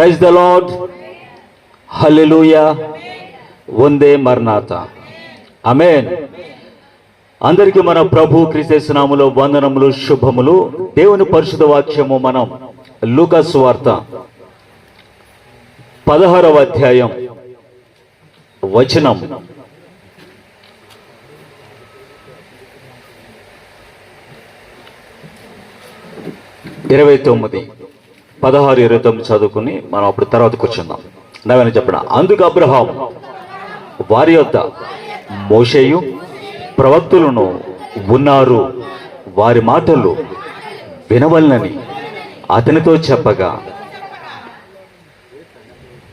Praise the lord, హల్లెలూయా, వందే మర్నాథ, ఆమేన్. అందరికీ మన ప్రభు క్రీస్తు నామములో వందనములు, శుభములు. దేవుని పరిశుద్ధ వాక్యము మనం లూకా సువార్త 16వ అధ్యాయం వచనం 29, 16, 29 చదువుకుని మనం అప్పుడు తర్వాత కూర్చుందాం. నవ్వని చెప్పిన అందుకు అబ్రహాం వారి యొద్ద మోషేయు ప్రవక్తులను ఉన్నారు, వారి మాటలు వినవలనని అతనితో చెప్పగా,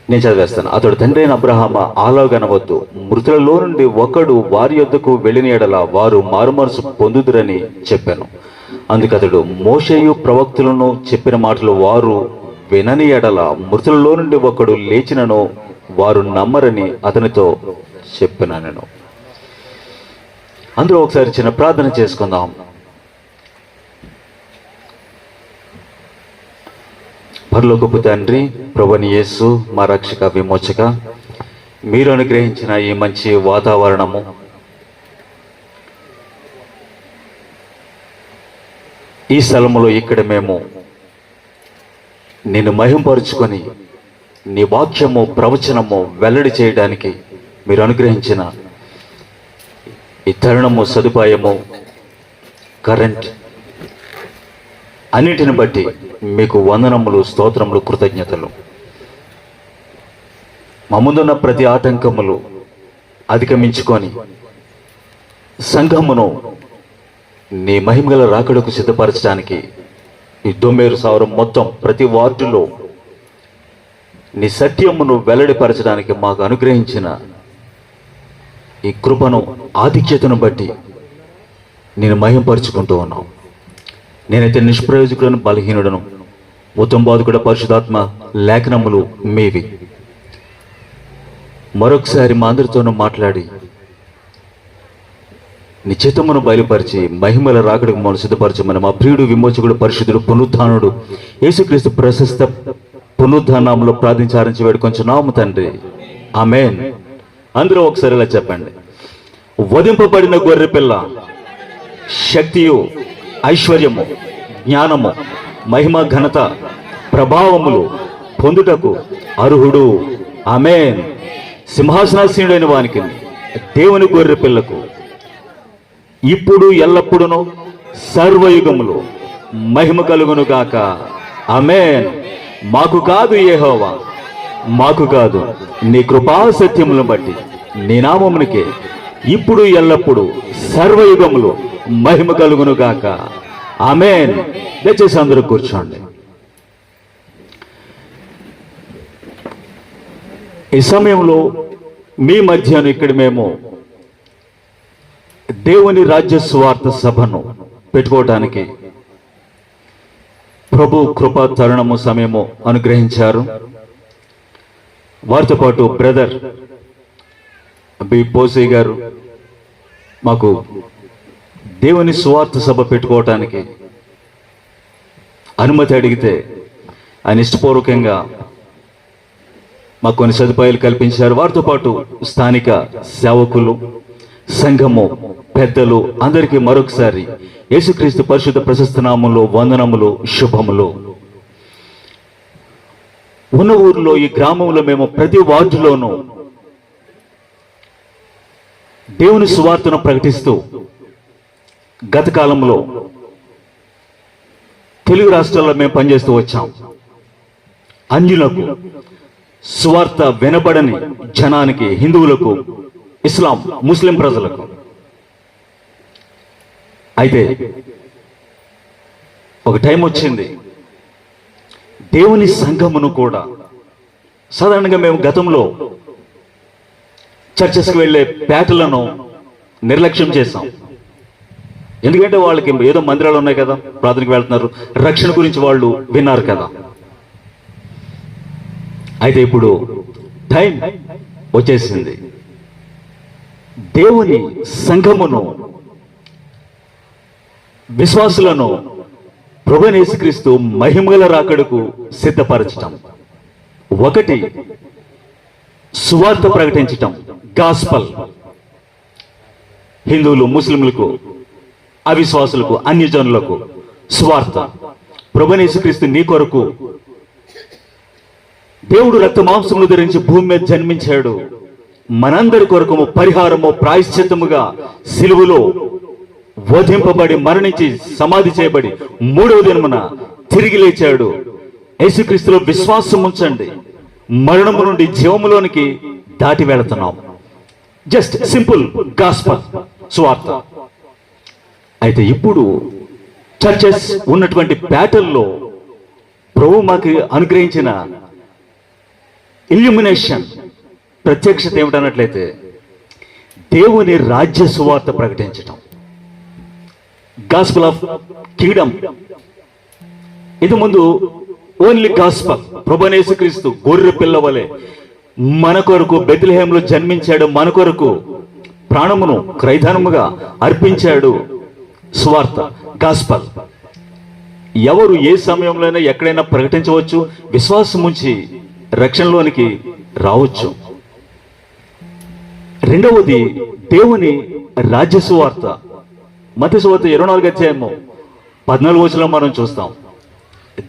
నేను చదివేస్తాను. అతడు తండ్రి అయిన అబ్రహామ ఆలోగనవద్దు, మృతులలో నుండి ఒకడు వారి యొద్దకు వెళ్ళిన ఎడల వారు మారుమనసు పొందుదురని చెప్పాను. అందుకతడు మోషేయు ప్రవక్తులను చెప్పిన మాటలు వారు వినని ఎడల మృతులలో నుండి ఒకడు లేచినను వారు నమ్మరని అతనితో చెప్పినాను. అందరూ ఒకసారి చిన్న ప్రార్థన చేసుకుందాం. పరలోకపు తండ్రి, ప్రభువైన యేసు మా రక్షక విమోచక, మీరు అనుగ్రహించిన ఈ మంచి వాతావరణము, ఈ స్థలములో ఇక్కడ మేము నిన్ను మహింపరుచుకొని నీ వాక్యము ప్రవచనము వెల్లడి చేయడానికి మీరు అనుగ్రహించిన ఈ తరుణము, సదుపాయము, కరెంట్ అన్నిటిని బట్టి మీకు వందనములు, స్తోత్రములు, కృతజ్ఞతలు. మా ముందున్న ప్రతి ఆటంకములు అధిగమించుకొని సంఘమును నీ మహిమగల రాకడకు సిద్ధపరచడానికి ఈ దొమ్మేరు సౌరం మొత్తం ప్రతి వార్డులో నీ సత్యమును వెల్లడిపరచడానికి మాకు అనుగ్రహించిన ఈ కృపను, ఆధిక్యతను బట్టి నేను మహింపరుచుకుంటూ ఉన్నాం. నేనైతే నిష్ప్రయోజకులను, బలహీనుడను. ఉత్తమబోధకుడ పరిశుధాత్మ లేఖనములు మీవి. మరొకసారి మా అందరితోనూ మాట్లాడి నీ చిత్తమును బయలుపరిచి మహిమల రాకడకు మమ్మల్ని సిద్ధపరచమని మా ప్రియుడు, విమోచకుడు, పరిశుద్ధుడు, పునరుత్థానుడు యేసుక్రీస్తు ప్రశస్త పునరుత్థానంలో ప్రార్థించారించి వేడుకొంచున్నాము తండ్రి, ఆమేన్. అందరూ ఒకసారి ఇలా చెప్పండి. వధింపబడిన గొర్రె పిల్ల శక్తియు, ఐశ్వర్యము, జ్ఞానము, మహిమ, ఘనత, ప్రభావములు పొందుటకు అర్హుడు, ఆమేన్. సింహాసనాసీనుడైన వానికి, దేవుని గొర్రె పిల్లకు ఇప్పుడు ఎల్లప్పుడును సర్వయుగములు మహిమ కలుగును గాక, ఆమేన్. మాకు కాదు యెహోవా, మాకు కాదు, నీ కృపా సత్యములను బట్టి నీ నామమునికే ఇప్పుడు ఎల్లప్పుడు సర్వయుగములు మహిమ కలుగును గాక, ఆమేన్. దయచేసి అందరూ కూర్చోండి. ఈ సమయంలో మీ మధ్యను ఇక్కడ మేము దేవుని రాజ్య సువార్త సభను పెట్టుకోవటానికి ప్రభు కృపా తరుణము, సమయము అనుగ్రహించారు. వారితో పాటు బ్రదర్ బి పోసే గారు మాకు దేవుని సువార్త సభ పెట్టుకోవటానికి అనుమతి అడిగితే ఆయన ఇష్టపూర్వకంగా మాకు కొన్ని సదుపాయాలు కల్పించారు. వారితో పాటు స్థానిక సేవకులు, సంఘము పెద్దలు అందరికీ మరొకసారి యేసుక్రీస్తు పరిశుద్ధ ప్రశస్త నామములో వందనములు, శుభములు. ఉన్న ఊరిలో, ఈ గ్రామంలో మేము ప్రతి వార్డులోనూ దేవుని సువార్తను ప్రకటిస్తూ గత కాలంలో తెలుగు రాష్ట్రాల్లో మేము పనిచేస్తూ వచ్చాం. అన్యులకు, సువార్త వినబడని జనానికి, హిందువులకు, ఇస్లాం, ముస్లిం ప్రజలకు. అయితే ఒక టైం వచ్చింది, దేవుని సంఘమును కూడా సాధారణంగా మేము గతంలో చర్చెస్కి వెళ్ళే పేటలను నిర్లక్ష్యం చేశాం. ఎందుకంటే వాళ్ళకి ఏదో మందిరాలు ఉన్నాయి కదా, ప్రార్థనకి వెళ్తున్నారు, రక్షణ గురించి వాళ్ళు విన్నారు కదా. అయితే ఇప్పుడు టైం వచ్చేసింది, దేవుని సంఘమును, విశ్వాసులను ప్రభువైన యేసుక్రీస్తు మహిమగల రాకడకు సిద్ధపరచటం. ఒకటి సువార్త ప్రకటించటం, గాస్పల్. హిందువులు, ముస్లింలకు, అవిశ్వాసులకు, అన్యజనులకు సువార్త. ప్రభువైన యేసుక్రీస్తు నీ కొరకు దేవుడు రక్త మాంసములు ధరించి భూమి మీద జన్మించాడు. మనందరి కొరకు పరిహారము, ప్రాయశ్చిత్తముగా సిలువలో వధింపబడి, మరణించి, సమాధి చేయబడి, మూడవ దినమున తిరిగి లేచాడు. యేసుక్రీస్తులో విశ్వాసం ఉంచండి, మరణము నుండి జీవములోనికి దాటి వెళుతున్నాం. జస్ట్ సింపుల్ గాస్పల్, సువార్త. అయితే ఇప్పుడు చర్చెస్ ఉన్నటువంటి ప్యాటర్న్లో ప్రభు మాకు అనుగ్రహించిన ఇల్యూమినేషన్, ప్రత్యక్షత ఏమిటన్నట్లయితే దేవుని రాజ్య సువార్త ప్రకటించటం, గాస్పల్ ఆఫ్ కింగ్డమ్. ఇది ముందు ఓన్లీ గాస్పల్. ప్రభువైన యేసుక్రీస్తు గొర్రె పిల్ల వలె మన కొరకు బెత్లెహేంలో జన్మించాడు, మన కొరకు ప్రాణమును క్రైధనముగా అర్పించాడు. సువార్త, గాస్పల్. ఎవరు ఏ సమయంలోనైనా ఎక్కడైనా ప్రకటించవచ్చు, విశ్వాసం ఉంచి రక్షణలోనికి రావచ్చు. రెండవది దేవుని రాజ్య సువార్త. మత్తయి సువార్త 24వ అధ్యాయము 14వ వచనంలో మనం చూస్తాం.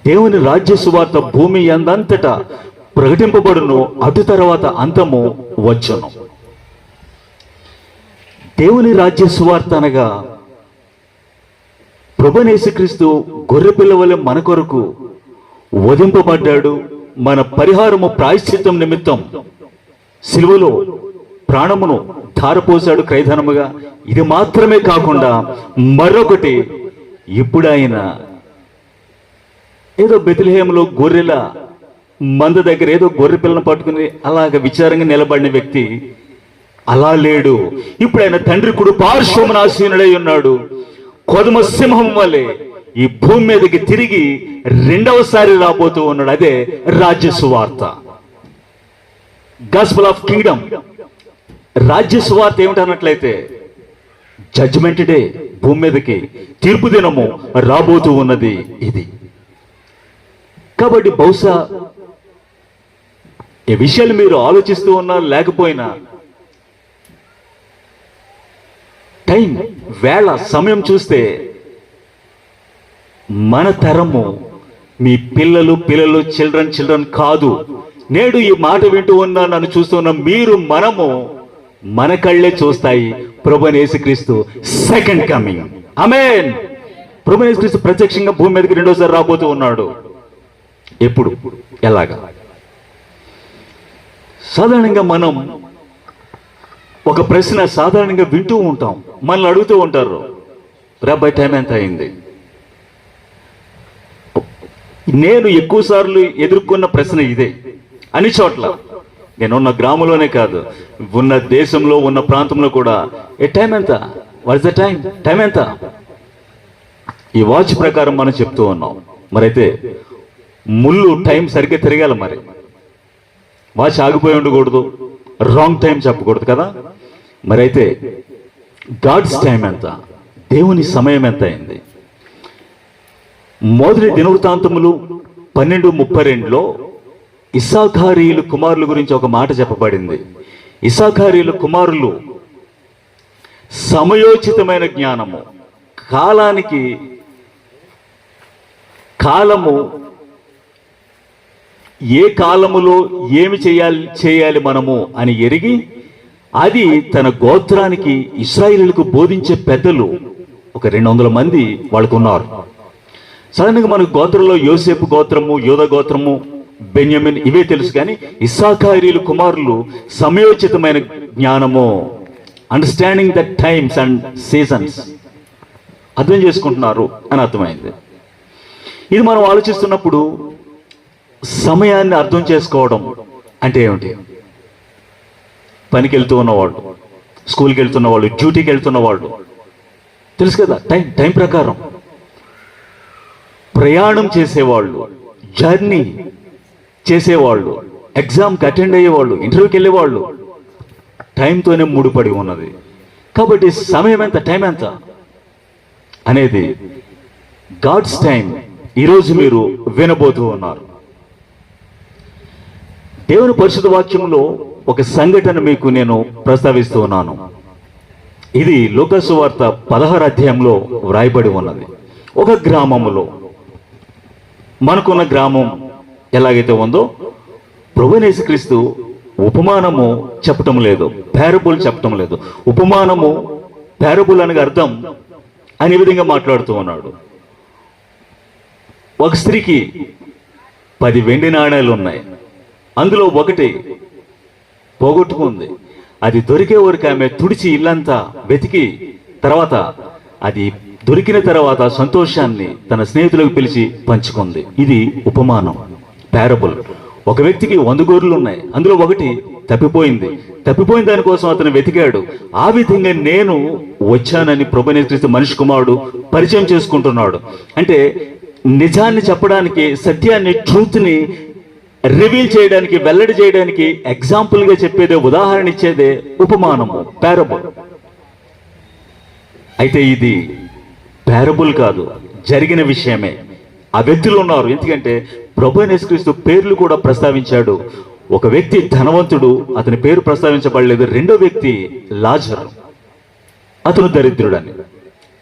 దేవుని రాజ్య సువార్త భూమి అందంతటా ప్రకటింపబడును, అటు తర్వాత అంతము వచ్చును. దేవుని రాజ్య సువార్త అనగా ప్రభువైన యేసుక్రీస్తు గొర్రెపిల్ల వలె మన కొరకు వధింపబడ్డాడు, మన పరిహారము, ప్రాయశ్చిత్తం నిమిత్తం సిలువలో ప్రాణమును ధారపోశాడు క్రైధనముగా. ఇది మాత్రమే కాకుండా మరొకటి, ఇప్పుడు ఆయన ఏదో బెత్లెహేములో గొర్రెల మంద దగ్గర ఏదో గొర్రె పిల్లను పట్టుకుని అలాగ విచారంగా నిలబడిన వ్యక్తి అలా లేడు. ఇప్పుడు ఆయన తండ్రి కుడి పార్శ్వమున ఆసీనుడై ఉన్నాడు. కొదమ సింహం వలె ఈ భూమి మీదకి తిరిగి రెండవసారి రాబోతూ ఉన్నాడు. అదే రాజ్య సువార్త, గాస్పల్ ఆఫ్ కింగ్డమ్. రాజ్య సువార్త ఏమిటన్నట్లయితే జడ్జిమెంట్ డే, భూమి మీదకి తీర్పు దినము రాబోతూ ఉన్నది ఇది. కాబట్టి బహుశా ఈ విషయాలు మీరు ఆలోచిస్తూ ఉన్నా లేకపోయినా, టైం, వేళ, సమయం చూస్తే మన తరము, మీ పిల్లలు చిల్డ్రన్ కాదు. నేడు ఈ మాట వింటూ ఉన్నా, నన్ను చూస్తున్న మీరు, మనము, మన కళ్ళే చూస్తాయి ప్రభువైన యేసుక్రీస్తు సెకండ్ కమింగ్. ఆమేన్. ప్రభువైన యేసుక్రీస్తు ప్రత్యక్షంగా భూమి మీదకి రెండోసారి రాబోతూ ఉన్నాడు. ఎప్పుడు, ఎలాగా? సాధారణంగా మనం ఒక ప్రశ్న సాధారణంగా వింటూ ఉంటాం, మనల్ని అడుగుతూ ఉంటారు, రాబాయ్ టైం ఎంత అయింది? నేను ఎక్కువ సార్లు ఎదుర్కొన్న ప్రశ్న ఇదే. అన్ని చోట్ల, నేనున్న గ్రామంలోనే కాదు, ఉన్న దేశంలో, ఉన్న ప్రాంతంలో కూడా, ఏ టైం ఎంత? What's the time? టైం ఎంత? ఈ వాచ్ ప్రకారం మనం చెప్తూ ఉన్నాం. మరైతే ముళ్ళు టైం సరిగ్గా తిరగాలి. మరి వాచ్ ఆగిపోయి ఉండకూడదు, రాంగ్ టైం చెప్పకూడదు కదా. మరైతే గాడ్స్ టైం ఎంత? దేవుని సమయం ఎంత అయింది? మొదటి దినవృత్తాంతములు 12:32లో ఇస్సాఖారీయుల కుమారుల గురించి ఒక మాట చెప్పబడింది. ఇస్సాఖారీయుల కుమారులు సమయోచితమైన జ్ఞానము, కాలము, ఏ కాలములో ఏమి చేయాలి మనము అని ఎరిగి, అది తన గోత్రానికి, ఇశ్రాయేలులకు బోధించే పెద్దలు ఒక 200 మంది వాళ్ళకు ఉన్నారు. సడన్గా మనకు గోత్రంలో యోసేపు గోత్రము, యోధ గోత్రము, బెన్యామిన్ ఇవే తెలుసు. కానీ ఇస్సాఖారీయుల కుమారులు సమయోచితమైన జ్ఞానము, understanding the times and seasons, అర్థం చేసుకుంటున్నారు అని అర్థమైంది. ఇది మనం ఆలోచిస్తున్నప్పుడు సమయాన్ని అర్థం చేసుకోవడం అంటే ఏమిటి? పనికి వెళ్తూ ఉన్నవాళ్ళు, స్కూల్కి వెళ్తున్న వాళ్ళు, డ్యూటీకి వెళ్తున్న వాళ్ళు, తెలుసు కదా, టైం ప్రకారం. ప్రయాణం చేసేవాళ్ళు, జర్నీ చేసేవాళ్ళు, ఎగ్జామ్కి అటెండ్ అయ్యేవాళ్ళు, ఇంటర్వ్యూకి వెళ్ళేవాళ్ళు, టైంతోనే ముడిపడి ఉన్నది. కాబట్టి సమయం ఎంత, టైం ఎంత అనేది గాడ్స్ టైం ఈరోజు మీరు వినబోతూ ఉన్నారు. దేవుని పరిశుద్ధ వాక్యంలో ఒక సంఘటన మీకు నేను ప్రస్తావిస్తూ ఉన్నాను. ఇది లూకా సువార్త 16 అధ్యాయంలో వ్రాయబడి ఉన్నది. ఒక గ్రామములో, మనకున్న గ్రామం ఎలాగైతే ఉందో, ప్రభువైన యేసుక్రీస్తు ఉపమానము చెప్పటం లేదు, పారబుల్ చెప్పటం లేదు. ఉపమానము, పారబుల్ అనగా అర్థం అనే విధంగా మాట్లాడుతూ ఉన్నాడు. ఒక స్త్రీకి 10 వెండి నాణేలు ఉన్నాయి. అందులో ఒకటి పోగొట్టుకుంది. అది దొరికే వరకు ఆమె తుడిచి ఇల్లంతా వెతికి, తర్వాత అది దొరికిన తర్వాత సంతోషాన్ని తన స్నేహితులకు పిలిచి పంచుకుంది. ఇది ఉపమానం, పారబుల్. ఒక వ్యక్తికి 100 గొర్రెలు ఉన్నాయి, అందులో ఒకటి తప్పిపోయింది. తప్పిపోయిన దానికోసం అతను వెతికాడు. ఆ విధంగా నేను వచ్చానని ప్రభువైన యేసుక్రీస్తు మనిషి కుమారుడు పరిచయం చేసుకుంటున్నాడు. అంటే నిజాన్ని చెప్పడానికి, సత్యాన్ని, ట్రూత్ని రివీల్ చేయడానికి, వెల్లడి చేయడానికి ఎగ్జాంపుల్ గా చెప్పేదే, ఉదాహరణ ఇచ్చేదే ఉపమానము, పారబుల్. అయితే ఇది పారబుల్ కాదు, జరిగిన విషయమే. ఆ వ్యక్తులు ఉన్నారు. ఎందుకంటే ప్రభువైన యేసుక్రీస్తు పేర్లు కూడా ప్రస్తావించాడు. ఒక వ్యక్తి ధనవంతుడు, అతని పేరు ప్రస్తావించబడలేదు. రెండో వ్యక్తి లాజరు, అతను దరిద్రుడని.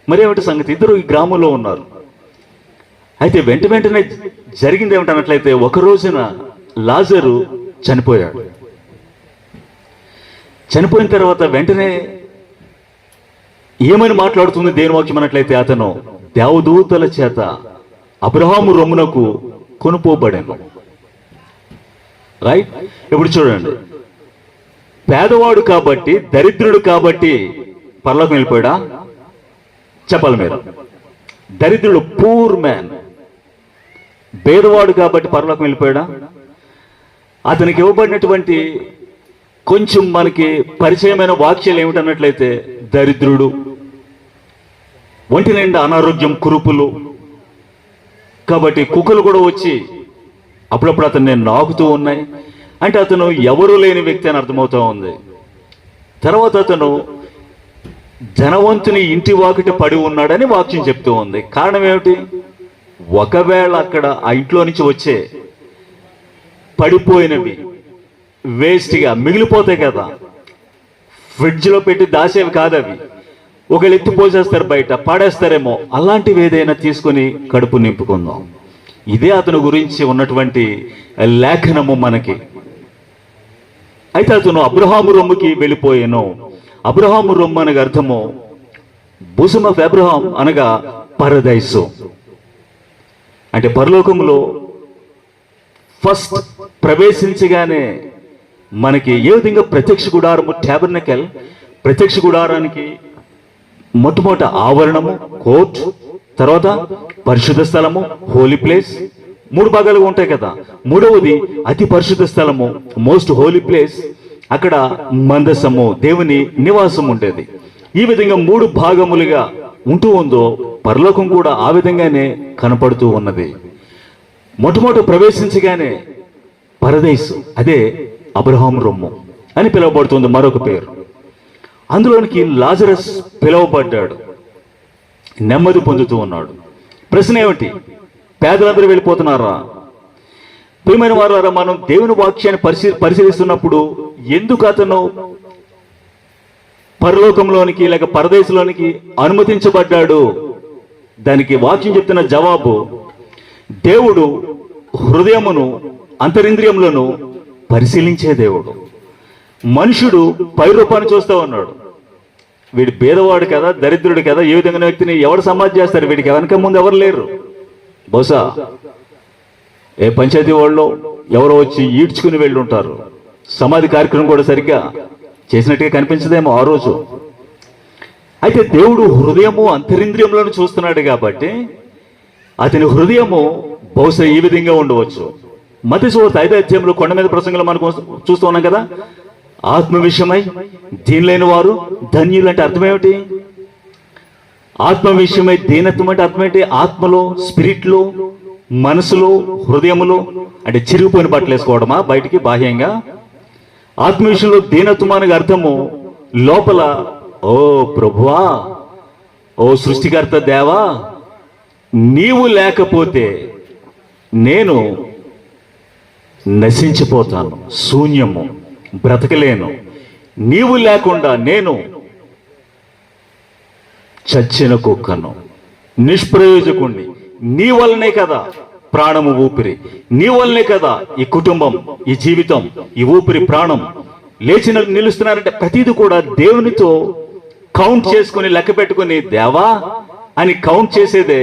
మరేమిటి సంగతి? ఇద్దరు ఈ గ్రామంలో ఉన్నారు. అయితే వెంటనే జరిగింది ఏమిటన్నట్లయితే, ఒక రోజున లాజరు చనిపోయాడు. చనిపోయిన తర్వాత వెంటనే ఏమని మాట్లాడుతుంది దేవుని వాక్యం అన్నట్లయితే, అతను దేవదూతల చేత అబ్రహాము రొమ్మునకు కొనుపోబడాను. రైట్? ఇప్పుడు చూడండి, పేదవాడు కాబట్టి, దరిద్రుడు కాబట్టి పరలోకం వెళ్ళిపోయాడా? చెప్పాలి మీరు. దరిద్రుడు, పూర్ మ్యాన్, పేదవాడు కాబట్టి పరలోకం వెళ్ళిపోయాడా? అతనికి ఇవ్వబడినటువంటి కొంచెం మనకి పరిచయమైన వాక్యాలు ఏమిటన్నట్లయితే, దరిద్రుడు, ఒంటి నిండా అనారోగ్యం, కురుపులు, కాబట్టి కుక్కలు కూడా వచ్చి అప్పుడప్పుడు అతన్ని నాకుతూ ఉన్నాయి. అంటే అతను ఎవరు లేని వ్యక్తి అని అర్థమవుతూ ఉంది. తర్వాత అతను ధనవంతుని ఇంటి వాకిట పడి ఉన్నాడని వాక్యం చెప్తూ ఉంది. కారణం ఏమిటి? ఒకవేళ అక్కడ ఆ ఇంట్లో నుంచి వచ్చే పడిపోయినవి, వేస్ట్గా మిగిలిపోతాయి కదా, ఫ్రిడ్జ్లో పెట్టి దాసేవి కాదవి, ఒకళ్ళు ఎత్తి పోసేస్తారు, బయట పాడేస్తారేమో, అలాంటివి ఏదైనా తీసుకొని కడుపు నింపుకుందాం. ఇదే అతను గురించి ఉన్నటువంటి లేఖనము మనకి. అయితే అతను అబ్రహాము రొమ్ముకి వెళ్ళిపోయాను. అబ్రహాము రొమ్ము అనగా అర్థము బుసం ఆఫ్ అబ్రహాం అనగా పరదైసు. అంటే పరలోకంలో ఫస్ట్ ప్రవేశించగానే మనకి ఏ విధంగా ప్రత్యక్ష గుడారము, ట్యాబర్నకల్, ప్రత్యక్ష గుడారానికి మొట్టమొదట ఆవరణము, కోర్ట్, తర్వాత పరిశుద్ధ స్థలము, హోలీ ప్లేస్, 3 భాగాలుగా ఉంటాయి కదా. మూడవది అతి పరిశుద్ధ స్థలము, మోస్ట్ హోలీ ప్లేస్. అక్కడ మందసము, దేవుని నివాసం ఉండేది. ఈ విధంగా 3 భాగములుగా ఉంటూ ఉందో, పరలోకం కూడా ఆ విధంగానే కనపడుతూ ఉన్నది. మొట్టమొదట ప్రవేశించగానే పరదేశు, అదే అబ్రహాం రొమ్ము అని పిలువబడుతుంది, మరొక పేరు. అందులోనికి లాజరస్ పిలువబడ్డాడు, నెమ్మది పొందుతూ ఉన్నాడు. ప్రశ్న ఏమిటి? పేదలందరూ వెళ్ళిపోతున్నారా? ప్రియమైన వారారా, మనం దేవుని వాక్యాన్ని పరిశీలిస్తున్నప్పుడు ఎందుకు అతను పరలోకంలోనికి లేక పరదేశంలోనికి అనుమతించబడ్డాడు? దానికి వాక్యం చెప్తున్న జవాబు, దేవుడు హృదయమును అంతరింద్రియములను పరిశీలించే దేవుడు. మనుషుడు పై రూపాన్ని చూస్తూ ఉన్నాడు. వీడు పేదవాడు కదా, దరిద్రుడు కదా, ఏ విధంగా వ్యక్తిని ఎవరు సమాధి చేస్తారు? వీడికి వెనక ముందు ఎవరు లేరు. బహుశా ఏ పంచాయతీ వాళ్ళు ఎవరో వచ్చి ఈడ్చుకుని వెళ్ళి ఉంటారు. సమాధి కార్యక్రమం కూడా సరిగ్గా చేసినట్టుగా కనిపించదేమో ఆ రోజు. అయితే దేవుడు హృదయము అంతరింద్రియములను చూస్తున్నాడు కాబట్టి అతని హృదయము బహుశా ఈ విధంగా ఉండవచ్చు. మత్తయి సువార్త 5వ అధ్యాయంలో కొండ మీద ప్రసంగంలో మనం చూస్తూ ఉన్నాం కదా, ఆత్మ విషయమై దీనిలేని వారు ధన్యులు. అంటే అర్థం ఏమిటి? ఆత్మ విషయమై దీనత్వం అంటే అర్థం ఏంటి? ఆత్మలో, స్పిరిట్లో, మనసులో, హృదయములో. అంటే చిరిగిపోయిన బట్టలు వేసుకోవడమా బయటికి బాహ్యంగా? ఆత్మ విషయంలో దీనత్వానికి అర్థము లోపల, ఓ ప్రభువా, ఓ సృష్టికర్త దేవా, నీవు లేకపోతే నేను నశించిపోతాను, శూన్యము, బ్రతకలేను. నీవు లేకుండా నేను చచ్చిన కుక్కను, నిష్ప్రయోజకుణ్ణి. నీ వల్లనే కదా ప్రాణము, ఊపిరి. నీ వల్లనే కదా ఈ కుటుంబం, ఈ జీవితం, ఈ ఊపిరి, ప్రాణం లేచి నిలుస్తున్నారంటే ప్రతిదీ కూడా దేవునితో కౌంట్ చేసుకుని, లెక్క పెట్టుకుని, దేవా అని కౌంట్ చేసేదే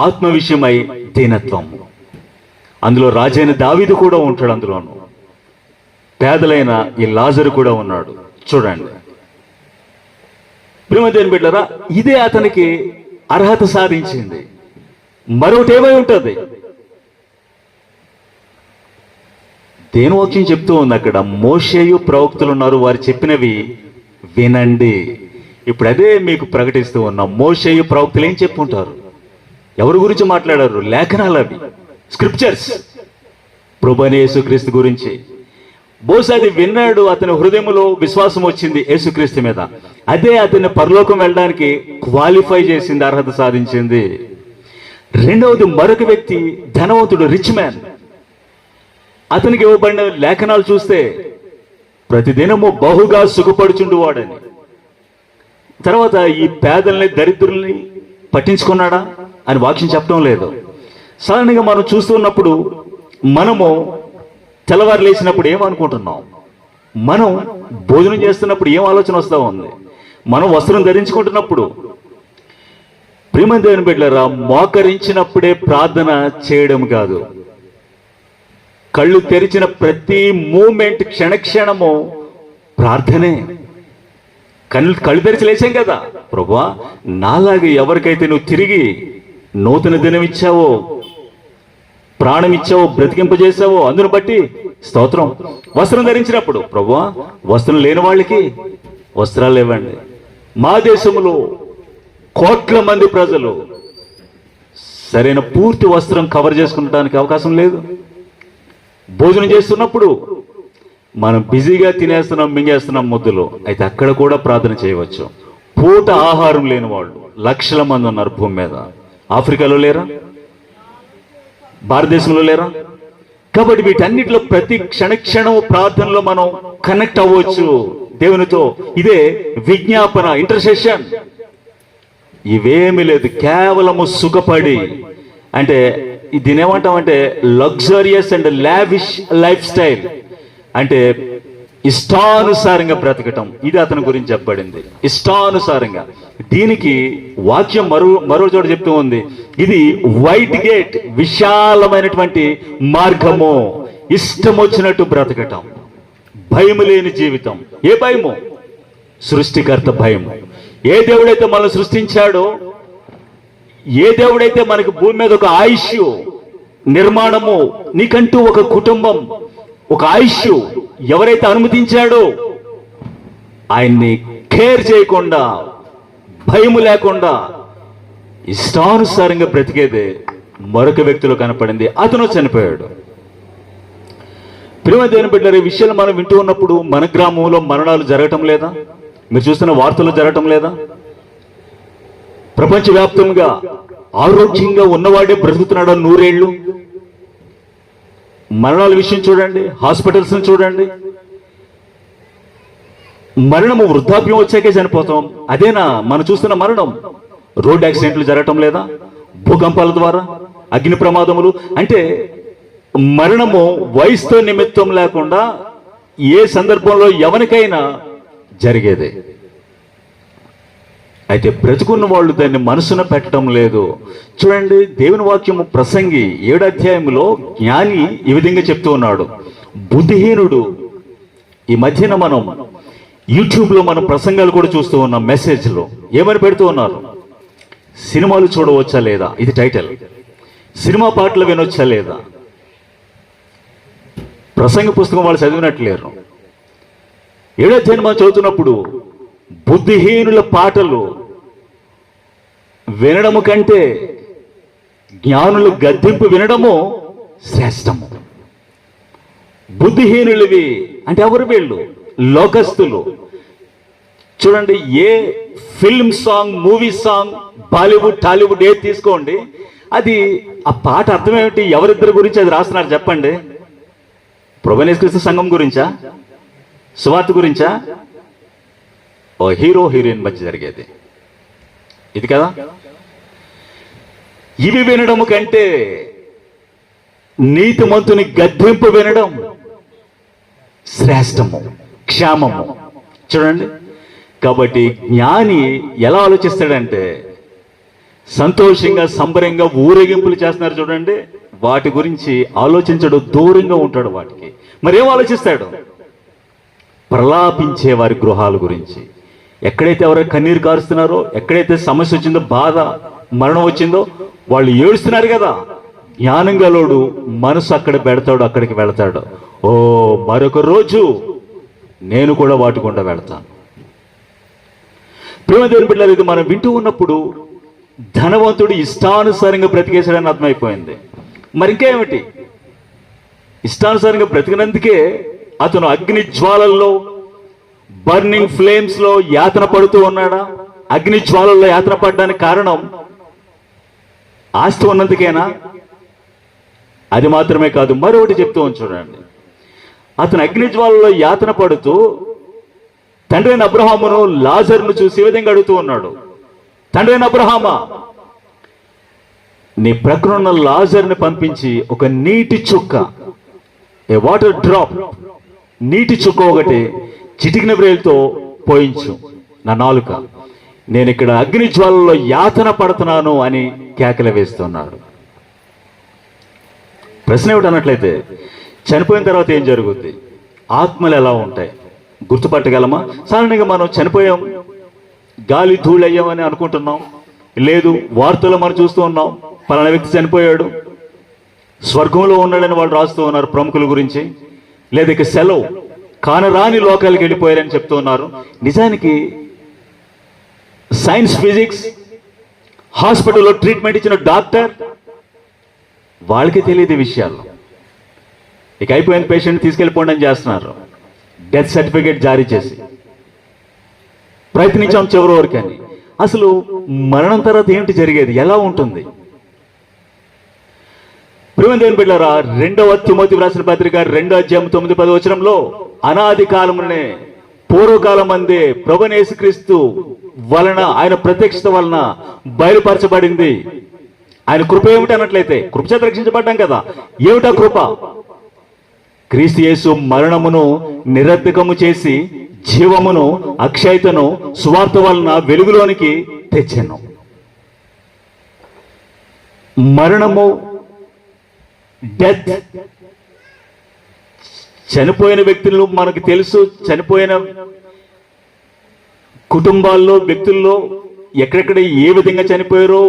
ఆత్మ విషయమై దీనత్వం. అందులో రాజైన దావీదు కూడా ఉంటాడు, అందులోను పేదలైన ఈ లాజరు కూడా ఉన్నాడు. చూడండి ప్రేమ దేవుని బిడ్డలారా, ఇదే అతనికి అర్హత సాధించింది. మరొకటి ఏమై ఉంటుంది? దేని వాక్యం చెప్తూ ఉంది అక్కడ, మోషేయు ప్రవక్తలు ఉన్నారు, వారు చెప్పినవి వినండి. ఇప్పుడు అదే మీకు ప్రకటిస్తూ ఉన్నాం. మోషేయు ప్రవక్తలు ఏం చెప్పుంటారు? ఎవరి గురించి మాట్లాడారు? లేఖనాలు, అవి స్క్రిప్చర్స్, ప్రభువైన యేసుక్రీస్తు గురించి. బహుశా అది విన్నాడు, అతని హృదయంలో విశ్వాసం వచ్చింది యేసుక్రీస్తు మీద. అదే అతన్ని పరలోకం వెళ్ళడానికి క్వాలిఫై చేసింది, అర్హత సాధించింది. రెండవది, మరొక వ్యక్తి ధనవంతుడు, రిచ్ మ్యాన్. అతనికి ఇవ్వబడిన లేఖనాలు చూస్తే ప్రతిదినము బహుగా సుఖపడుచుండు వాడని. తర్వాత ఈ పేదల్ని, దరిద్రుల్ని పట్టించుకున్నాడా అని వాక్యం చెప్పడం లేదు. సాధారణంగా మనం చూస్తున్నప్పుడు, మనము తెల్లవారు లేచినప్పుడు ఏమనుకుంటున్నాం? మనం భోజనం చేస్తున్నప్పుడు ఏం ఆలోచన వస్తూ ఉంది? మనం వస్త్రం ధరించుకుంటున్నప్పుడు, ప్రియమైన దేవుని బిడ్డలారా, మోకరించినప్పుడే ప్రార్థన చేయడం కాదు, కళ్ళు తెరిచిన ప్రతి మూమెంట్, క్షణక్షణము ప్రార్థనే. కళ్ళు తెరిచి లేచాం కదా, ప్రభువా నాలాగే ఎవరికైతే నువ్వు తిరిగి నూతన దినం ఇచ్చావో, ప్రాణం ఇచ్చావో, బ్రతికింపజేసావో, అందును బట్టి స్తోత్రం. వస్త్రం ధరించినప్పుడు, ప్రభువా వస్త్రం లేని వాళ్ళకి వస్త్రాలు ఇవ్వండి. మా దేశంలో కోట్ల మంది ప్రజలు సరైన పూర్తి వస్త్రం కవర్ చేసుకుంటానికి అవకాశం లేదు. భోజనం చేస్తున్నప్పుడు మనం బిజీగా తినేస్తున్నాం, మింగేస్తున్నాం ముద్దులు. అయితే అక్కడ కూడా ప్రార్థన చేయవచ్చు. పూట ఆహారం లేని వాళ్ళు లక్షల మంది ఉన్నారు భూమి మీద. ఆఫ్రికాలో లేరా? భారతదేశంలో లేరా? కాబట్టి వీటన్నిటిలో ప్రతి క్షణక్షణం ప్రార్థనలో మనం కనెక్ట్ అవ్వచ్చు దేవునితో. ఇదే విజ్ఞాపన, ఇంటర్సెషన్. ఇవేమీ లేదు, కేవలము సుఖపడి, అంటే దీని ఏమంటామంటే luxurious and lavish life style, అంటే ఇష్టానుసారంగా బ్రతకటం. ఇది అతని గురించి చెప్పబడింది, ఇష్టానుసారంగా. దీనికి వాక్యం మరో చోట చెప్తూ ఉంది, ఇది వైట్ గేట్, విశాలమైనటువంటి మార్గము. ఇష్టం వచ్చినట్టు బ్రతకటం, భయము లేని జీవితం. ఏ భయము? సృష్టికర్త భయము. ఏ దేవుడైతే మనల్ని సృష్టించాడో, ఏ దేవుడైతే మనకు భూమి మీద ఒక ఆయుష్, నిర్మాణము, నీకంటూ ఒక కుటుంబం, ఒక ఆయుష్ ఎవరైతే అనుమతించాడో, ఆయన్ని కేర్ చేయకుండా, భయము లేకుండా ఇష్టానుసారంగా బ్రతికేదే మరొక వ్యక్తిలో కనపడింది. అతను చనిపోయాడు. ప్రియమైన దేవుని బిడ్డలారా, ఈ విషయాలు మనం వింటూ ఉన్నప్పుడు మన గ్రామంలో మరణాలు జరగటం లేదా? మీరు చూస్తున్న వార్తలు జరగటం లేదా? ప్రపంచవ్యాప్తంగా ఆరోగ్యంగా ఉన్నవాడే బ్రతుకుతున్నాడు 100 ఏళ్ళు. మరణాల విషయం చూడండి, హాస్పిటల్స్ చూడండి. మరణము వృద్ధాప్యం వచ్చాకే చనిపోతాం. అదేనా మనం చూస్తున్న మరణం? రోడ్ యాక్సిడెంట్లు జరగటం లేదా? భూకంపాల ద్వారా, అగ్ని ప్రమాదములు. అంటే మరణము వయసుతో నిమిత్తం లేకుండా ఏ సందర్భంలో ఎవరికైనా జరిగేదే. అయితే బ్రతుకున్న వాళ్ళు దాన్ని మనసున పెట్టడం లేదు. చూడండి, దేవుని వాక్యము ప్రసంగి 7వ అధ్యాయంలో జ్ఞాని ఈ విధంగా చెప్తూ ఉన్నాడు, బుద్ధిహీనుడు. ఈ మధ్యన మనం యూట్యూబ్లో మనం ప్రసంగాలు కూడా చూస్తూ ఉన్నాం. మెసేజ్లో ఏమని పెడుతూ ఉన్నారు? సినిమాలు చూడవచ్చా లేదా? ఇది టైటిల్. సినిమా పాటలు వినొచ్చా లేదా? ప్రసంగ పుస్తకం వాళ్ళు చదివినట్లేరు. 7వ అధ్యాయం మనం చదువుతున్నప్పుడు, బుద్ధిహీనుల పాటలు వినడము కంటే జ్ఞానుల గద్దింపు వినడము శ్రేష్టము. బుద్ధిహీనులవి అంటే ఎవరు? వీళ్ళు లోకస్తులు. చూడండి, ఏ film song, movie song, Bollywood, Tollywood ఏది తీసుకోండి, అది ఆ పాట అర్థం ఏమిటి? ఎవరిద్దరి గురించి అది రాస్తున్నారు చెప్పండి? ప్రభువైన యేసుక్రీస్తు సంఘం గురించా, సువార్త గురించా? ఓ హీరో హీరోయిన్ మధ్య జరిగేది ఇది కదా. ఇవి వినడం కంటే నీతిమంతుని గద్దింపు వినడం శ్రేష్టము, క్షేమము. చూడండి, కాబట్టి జ్ఞాని ఎలా ఆలోచిస్తాడంటే, సంతోషంగా సంబరంగా ఊరేగింపులు చేస్తున్నారు చూడండి, వాటి గురించి ఆలోచించడు, దూరంగా ఉంటాడు వాటికి. మరేం ఆలోచిస్తాడు? ప్రలాపించే వారి గృహాల గురించి. ఎక్కడైతే ఎవరైనా కన్నీరు కారుస్తున్నారో, ఎక్కడైతే సమస్య వచ్చిందో, బాధ మరణం వచ్చిందో వాళ్ళు ఏడుస్తున్నారు కదా, జ్ఞానం గలోడు మనసు అక్కడ పెడతాడు, అక్కడికి వెళతాడు. ఓ మరొక రోజు నేను కూడా వాటి గుండా వెళతాను. ప్రేమ దేవుని బిడ్డలారా, ఇది మనం వింటూ ఉన్నప్పుడు ధనవంతుడు ఇష్టానుసారంగా బ్రతికేశాడని అర్థమైపోయింది. మరి ఇంకేమిటి? ఇష్టానుసారంగా బ్రతికినందుకే అతను అగ్ని జ్వాలల్లో, బర్నింగ్ ఫ్లేమ్స్ లో యాతన పడుతూ ఉన్నాడా? అగ్ని జ్వాలల్లో యాతన పడడానికి కారణం ఆస్తి ఉన్నందుకేనా? అది మాత్రమే కాదు, మరొకటి చెప్తూ చూడండి. అతను అగ్ని జ్వాలలో యాతన పడుతూ తండ్రి అయిన అబ్రహామును, లాజరును చూసి ఈ విధంగా అడుగుతూ ఉన్నాడు. తండ్రి అయిన అబ్రహామా, నీ ప్రక్కన ఉన్న లాజరుని పంపించి ఒక నీటి చుక్క, ఏ వాటర్ డ్రాప్, నీటి చుక్క ఒకటి చిటికిన బ్రేలుతో పోయించు నా నాలుక, నేను ఇక్కడ అగ్ని జ్వాలలో యాతన పడుతున్నాను అని కేకలు వేస్తున్నాడు. ప్రశ్న ఏమిటన్నట్లయితే, చనిపోయిన తర్వాత ఏం జరుగుద్ది? ఆత్మలు ఎలా ఉంటాయి? గుర్తుపట్టగలమా? సాధారణంగా మనం చనిపోయాం, గాలి ధూళయ్యామని అనుకుంటున్నాం. లేదు, వార్తలు మనం చూస్తూ ఉన్నాం, పలానా వ్యక్తి చనిపోయాడు, స్వర్గంలో ఉన్నాడని వాళ్ళు రాస్తూ ఉన్నారు ప్రముఖుల గురించి. లేదా ఇక సెలవు, కానరాని లోకాలకు వెళ్ళిపోయారని చెప్తూ ఉన్నారు. నిజానికి సైన్స్, ఫిజిక్స్, హాస్పిటల్లో ట్రీట్మెంట్ ఇచ్చిన డాక్టర్ వాళ్ళకి తెలియదు ఈ విషయాలు. ఇక అయిపోయిన పేషెంట్ తీసుకెళ్ళిపోండి అని చేస్తున్నారు, డెత్ సర్టిఫికేట్ జారీ చేసి. ప్రయత్నించాం చివరి వరకు అని. అసలు మరణం తర్వాత ఏమిటి జరిగేది, ఎలా ఉంటుంది? ప్రియమైన దేవుని బిడ్డలారా, 2వ తిమోతి వ్రాసిన పత్రిక 2వ అధ్యాయం 9-10 వచనంలో, అనాది కాలమునే, పూర్వకాలం అందే ప్రభువైన యేసుక్రీస్తు వలన, ఆయన ప్రత్యక్షత వలన బయలుపరచబడింది ఆయన కృప. ఏమిటి అన్నట్లయితే, కృపచేత రక్షించబడ్డాం కదా. ఏమిటా కృప? క్రీస్తు యేసు మరణమును నిరర్ధకము చేసి జీవమును, అక్షయతను సువార్త వలన వెలుగులోనికి తెచ్చాను. మరణము, డెత్, చనిపోయిన వ్యక్తులు మనకు తెలుసు, చనిపోయిన కుటుంబాల్లో, వ్యక్తుల్లో ఎక్కడెక్కడ ఏ విధంగా చనిపోయారో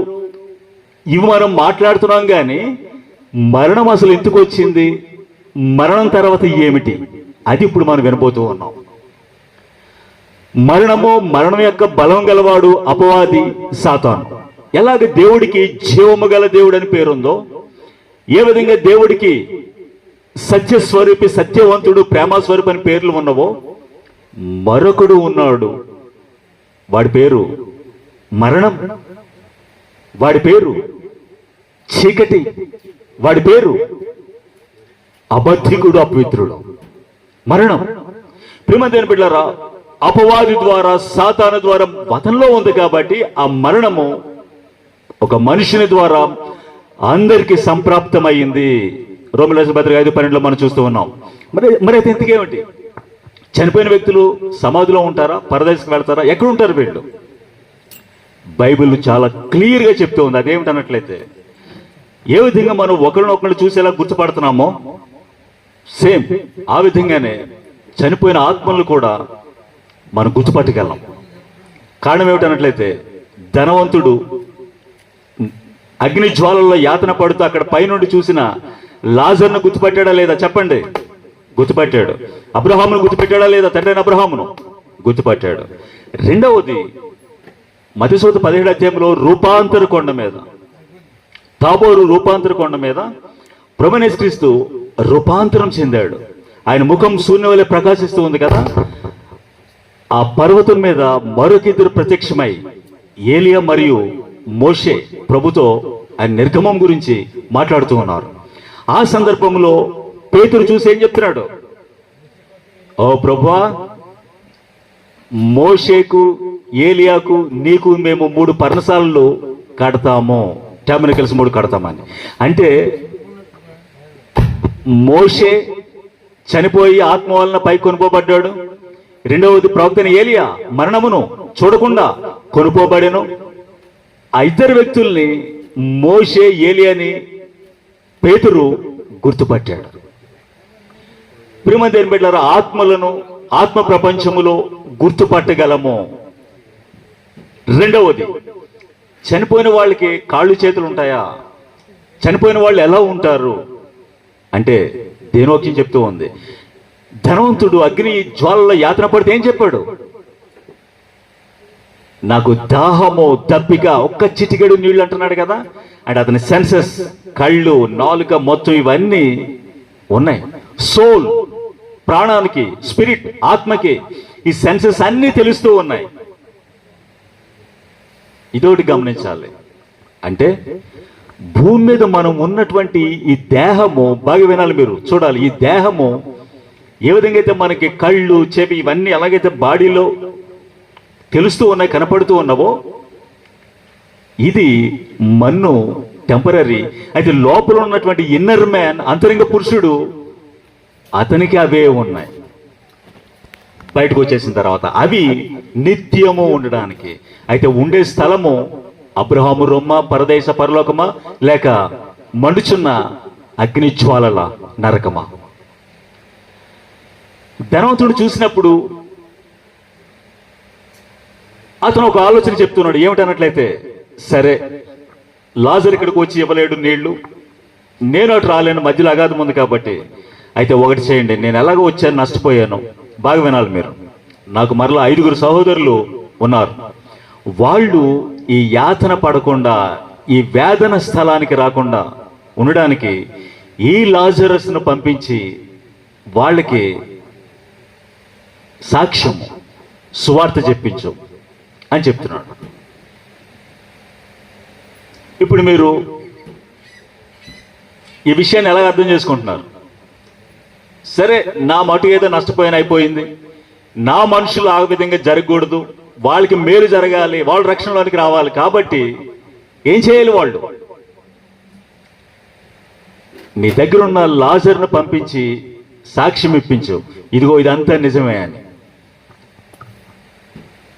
ఇవి మనం మాట్లాడుతున్నాం. కానీ మరణం అసలు ఎందుకు వచ్చింది, మరణం తర్వాత ఏమిటి, అది ఇప్పుడు మనం వినబోతూ ఉన్నాం. మరణము, మరణం యొక్క బలం గలవాడు అపవాది సాతాను. ఎలాగ దేవుడికి జీవము గల దేవుడు అని పేరుందో, ఏ విధంగా దేవుడికి సత్యస్వరూపి, సత్యవంతుడు, ప్రేమస్వరూపి అని పేర్లు ఉన్నవో, మరొకడు ఉన్నాడు, వాడి పేరు మరణం, వాడి పేరు చీకటి, వాడి పేరు అబద్ధికుడు, అపవిత్రుడు, మరణం. ప్రియమైన దేవుని బిడ్డలారా, అపవాది ద్వారా, సాతాను ద్వారా వతంలో ఉంది కాబట్టి ఆ మరణము ఒక మనుషుని ద్వారా అందరికీ సంప్రాప్తమైంది. రోమీయులకు రాసిన పత్రిక 5:12 మనం చూస్తూ ఉన్నాం. మరి అయితే ఇంతకేమిటి? చనిపోయిన వ్యక్తులు సమాధిలో ఉంటారా, పరదేశకు వెళ్తారా, ఎక్కడ ఉంటారు వీళ్ళు? బైబిల్ చాలా క్లియర్గా చెప్తూ ఉంది. అదేమిటన్నట్లయితే, ఏ విధంగా మనం ఒకరినొకరిని చూసేలా గుర్తుపడుతున్నామో సేమ్ ఆ విధంగానే చనిపోయిన ఆత్మలను కూడా మనం గుర్తుపట్టగలం. కారణం ఏమిటన్నట్లయితే, ధనవంతుడు అగ్ని జ్వాలల్లో యాతన పడుతూ అక్కడ పైనుండి చూసిన లాజర్ను గుర్తుపట్టాడా లేదా? చెప్పండి. గుర్తుపట్టాడు. అబ్రహామును గుర్తుపెట్టాడా లేదా? తండ్రి అయిన అబ్రహామును గుర్తుపట్టాడు. రెండవది, మత్తయి 17వ అధ్యాయంలో రూపాంతర కొండ మీద, తాబోరు రూపాంతర కొండ మీద ప్రభువైన యేసుక్రీస్తు రూపాంతరం చెందాడు. ఆయన ముఖం సూర్యుని వలె ప్రకాశిస్తూ ఉంది కదా. ఆ పర్వతం మీద మరొకిద్దరు ప్రత్యక్షమై, ఏలియా మరియు మోషే ప్రభుతో ఆయన నిర్గమం గురించి మాట్లాడుతూ ఉన్నారు. ఆ సందర్భంలో పేతురు చూసి ఏం చెప్తున్నాడు? ఓ ప్రభువా, మోషేకు, ఏలియాకు, నీకు మేము 3 పర్ణశాలలు కడతాము, టాబర్నకిల్స్ 3 కడతామని. అంటే మోషే చనిపోయి ఆత్మ వలన పై కొనుకోబడ్డాడు. రెండవది ప్రవక్తని ఏలియా మరణమును చూడకుండా కొనుకోబడెను. ఆ 2 వ్యక్తుల్ని, మోషే, ఏలియాని పేతురు గుర్తుపట్టాడు. ప్రియమైన దేవుని బిడ్డలారా, ఆత్మలను ఆత్మ ప్రపంచములో గుర్తుపట్టగలము. రెండవది, చనిపోయిన వాళ్ళకి కాళ్ళు చేతులు ఉంటాయా? చనిపోయిన వాళ్ళు ఎలా ఉంటారు అంటే దేనోక్యం చెప్తూ ఉంది. ధనవంతుడు అగ్ని జ్వాలల యాతన పడితే ఏం చెప్పాడు? నాకు దాహము, దప్పిక, ఒక్క చిటికెడు నీళ్లు అంటున్నాడు కదా. అంటే అతని సెన్సెస్, కళ్ళు, నాలుక, మొత్తం ఇవన్నీ ఉన్నాయి. సోల్, ప్రాణానికి, స్పిరిట్, ఆత్మకి ఈ సెన్సెస్ అన్నీ తెలుస్తూ ఉన్నాయి. ఇదోటి గమనించాలి. అంటే భూమి మీద మనం ఉన్నటువంటి ఈ దేహము, బాగా వినాలి మీరు, చూడాలి. ఈ దేహము ఏ విధంగా అయితే మనకి కళ్ళు, చెవి ఇవన్నీ ఎలాగైతే బాడీలో తెలుస్తూ ఉన్నాయి, కనపడుతూ ఉన్నావో, ఇది మన్ను టెంపరీ. అయితే లోపల ఉన్నటువంటి ఇన్నర్ మ్యాన్, అంతరంగ పురుషుడు, అతనికి అవే ఉన్నాయి. బయటకు వచ్చేసిన తర్వాత అవి నిత్యము ఉండడానికి. అయితే ఉండే స్థలము అబ్రహాము రొమ్మ, పరదేశ పరలోకమా, లేక మండుచున్న అగ్నిజ్వాలల నరకమా? ధనవంతుడు చూసినప్పుడు అతను ఒక ఆలోచన చెప్తున్నాడు. ఏమిటన్నట్లయితే, సరే లాజరు ఇక్కడికి వచ్చి ఇవ్వలేడు నీళ్లు, నేను అటు రాలేను, మధ్యలో అగాధం ఉంది కాబట్టి. అయితే ఒకటి చేయండి, నేను ఎలాగో వచ్చాను, నష్టపోయాను. బాగా వినాలి మీరు. నాకు మరలా 5 సహోదరులు ఉన్నారు. వాళ్ళు ఈ యాతన పడకుండా, ఈ వేదన స్థలానికి రాకుండా ఉండడానికి ఈ లాజరస్ను పంపించి వాళ్ళకి సాక్ష్యం, సువార్త చెప్పించు అని చెప్తున్నాడు. ఇప్పుడు మీరు ఈ విషయాన్ని ఎలా అర్థం చేసుకుంటున్నారు? సరే, నా మటు ఏదో నష్టపోయిన అయిపోయింది, నా మనుషులు ఆ విధంగా జరగకూడదు, వాళ్ళకి మేలు జరగాలి, వాళ్ళు రక్షణలోనికి రావాలి, కాబట్టి ఏం చేయాలి? వాళ్ళు నీ దగ్గర ఉన్న లాజర్ను పంపించి సాక్ష్యం ఇప్పించు, ఇదిగో ఇదంతా నిజమే అని.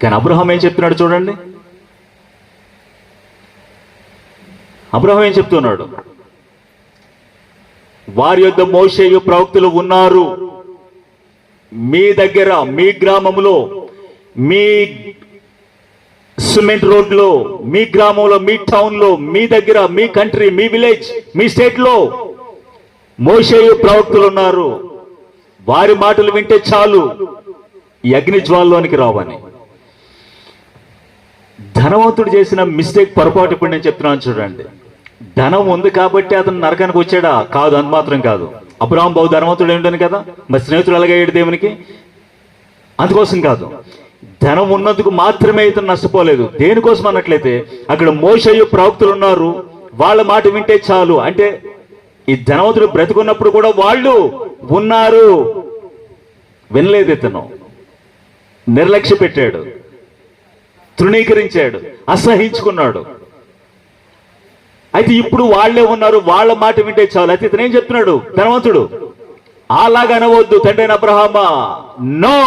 కానీ అబ్రహాం ఏం చెప్తున్నాడు చూడండి. అబ్రహాం ఏం చెప్తున్నాడు? వారి యొద్ద మోషేయు ప్రవక్తలు ఉన్నారు, మీ దగ్గర, మీ గ్రామంలో, మీ సిమెంట్ రోడ్లో, మీ గ్రామంలో, మీ టౌన్లో, మీ దగ్గర, మీ కంట్రీ, మీ విలేజ్, మీ స్టేట్లో మోషేయు ప్రవక్తలు ఉన్నారు. వారి మాటలు వింటే చాలు, ఈ అగ్ని జ్వాలలోనికి రావని. ధనవంతుడు చేసిన మిస్టేక్, పొరపాటు ఇప్పుడు నేను చెప్తున్నాను చూడండి. ధనం ఉంది కాబట్టి అతను నరకానికి వచ్చాడా? కాదు, అంత మాత్రం కాదు. అబ్రహాం బహు ధనవంతుడు ఏంటని కదా, మరి స్నేహితుడు అలాగయ్యాడు దేవునికి, అందుకోసం కాదు. ధనం ఉన్నందుకు మాత్రమే ఇతను నష్టపోలేదు. దేనికోసం అన్నట్లయితే, అక్కడ మోషేయు ప్రవక్తలు ఉన్నారు, వాళ్ళ మాట వింటే చాలు. అంటే ఈ ధనవంతుడు బ్రతుకున్నప్పుడు కూడా వాళ్ళు ఉన్నారు, వినలేదు. ఇతను నిర్లక్ష్య పెట్టాడు, తృణీకరించాడు, అసహించుకున్నాడు. అయితే ఇప్పుడు వాళ్లే ఉన్నారు, వాళ్ళ మాట వింటే చాలు. అయితే ఇతను ఏం చెప్తున్నాడు ధనవంతుడు? అలాగా అనవద్దు తండ్రి అబ్రహామా, no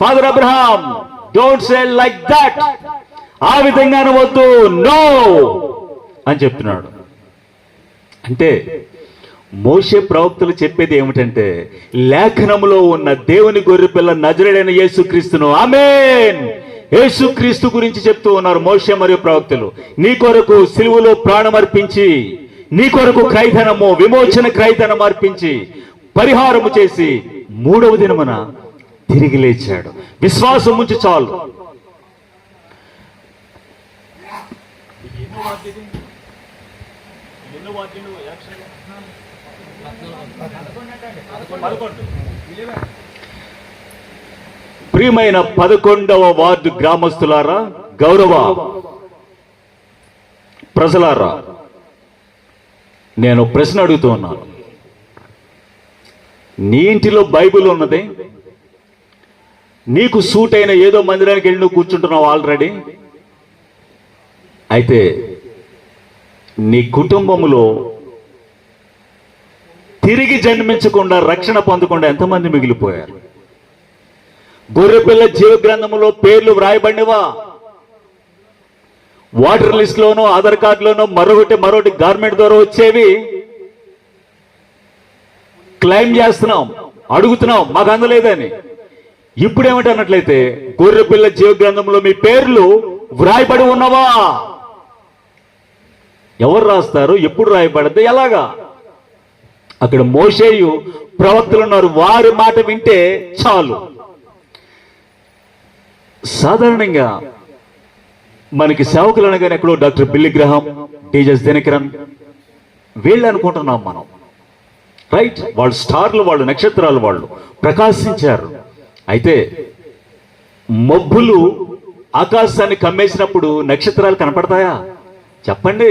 father Abraham, don't say like that, ఆ విధంగా అనవద్దు, నో అని చెప్తున్నాడు. అంటే మోషే ప్రవక్తలు చెప్పేది ఏమిటంటే, లేఖనములో ఉన్న దేవుని గొర్రెపిల్ల నజరేయుడైన యేసుక్రీస్తును, ఆమేన్, యేసుక్రీస్తు గురించి చెప్తూ ఉన్నారు మోషే మరియు ప్రవక్తలు. నీ కొరకు సిలువలో ప్రాణం అర్పించి, నీ కొరకు క్రైధనము, విమోచన క్రైధనం అర్పించి, పరిహారము చేసి 3వ దినమున తిరిగి లేచాడు. విశ్వాసం ఉంచి చాలు. ప్రియమైన 11వ వార్డు గ్రామస్తులారా, గౌరవ ప్రజలారా, నేను ప్రశ్న అడుగుతూ ఉన్నాను. నీ ఇంటిలో బైబిల్ ఉన్నది, నీకు సూట్ అయిన ఏదో మందిరానికి వెళ్ళి నువ్వు కూర్చుంటున్నావు ఆల్రెడీ. అయితే నీ కుటుంబంలో తిరిగి జన్మించకుండా రక్షణ పొందకుండా ఎంతమంది మిగిలిపోయారు? గొర్రెపిల్ల జీవ గ్రంథంలో పేర్లు వ్రాయబడినవా? వాటర్ లిస్ట్ లోనో ఆధార్ కార్డులోనో మరొకటి గవర్నమెంట్ ద్వారా వచ్చేవి క్లెయిమ్ చేస్తున్నాం, అడుగుతున్నాం, మాకు అందలేదని. ఇప్పుడు ఏమిటన్నట్లయితే గొర్రెపిల్ల జీవ గ్రంథంలో మీ పేర్లు వ్రాయబడి ఉన్నవా? ఎవరు రాస్తారు? ఎప్పుడు రాయబడద్దు? ఎలాగా? అక్కడ మోషేయు ప్రవక్తలు ఉన్నారు, వారి మాట వింటే చాలు. సాధారణంగా మనకి సేవకులు అనగానే ఎక్కడో డాక్టర్ బిల్లీ గ్రహాం, టీజెస్ దినకరన్ వీళ్ళు అనుకుంటున్నాం మనం, రైట్? వాళ్ళు స్టార్లు, వాళ్ళు నక్షత్రాలు, వాళ్ళు ప్రకాశించారు. అయితే మబ్బులు ఆకాశాన్ని కమ్మేసినప్పుడు నక్షత్రాలు కనపడతాయా? చెప్పండి.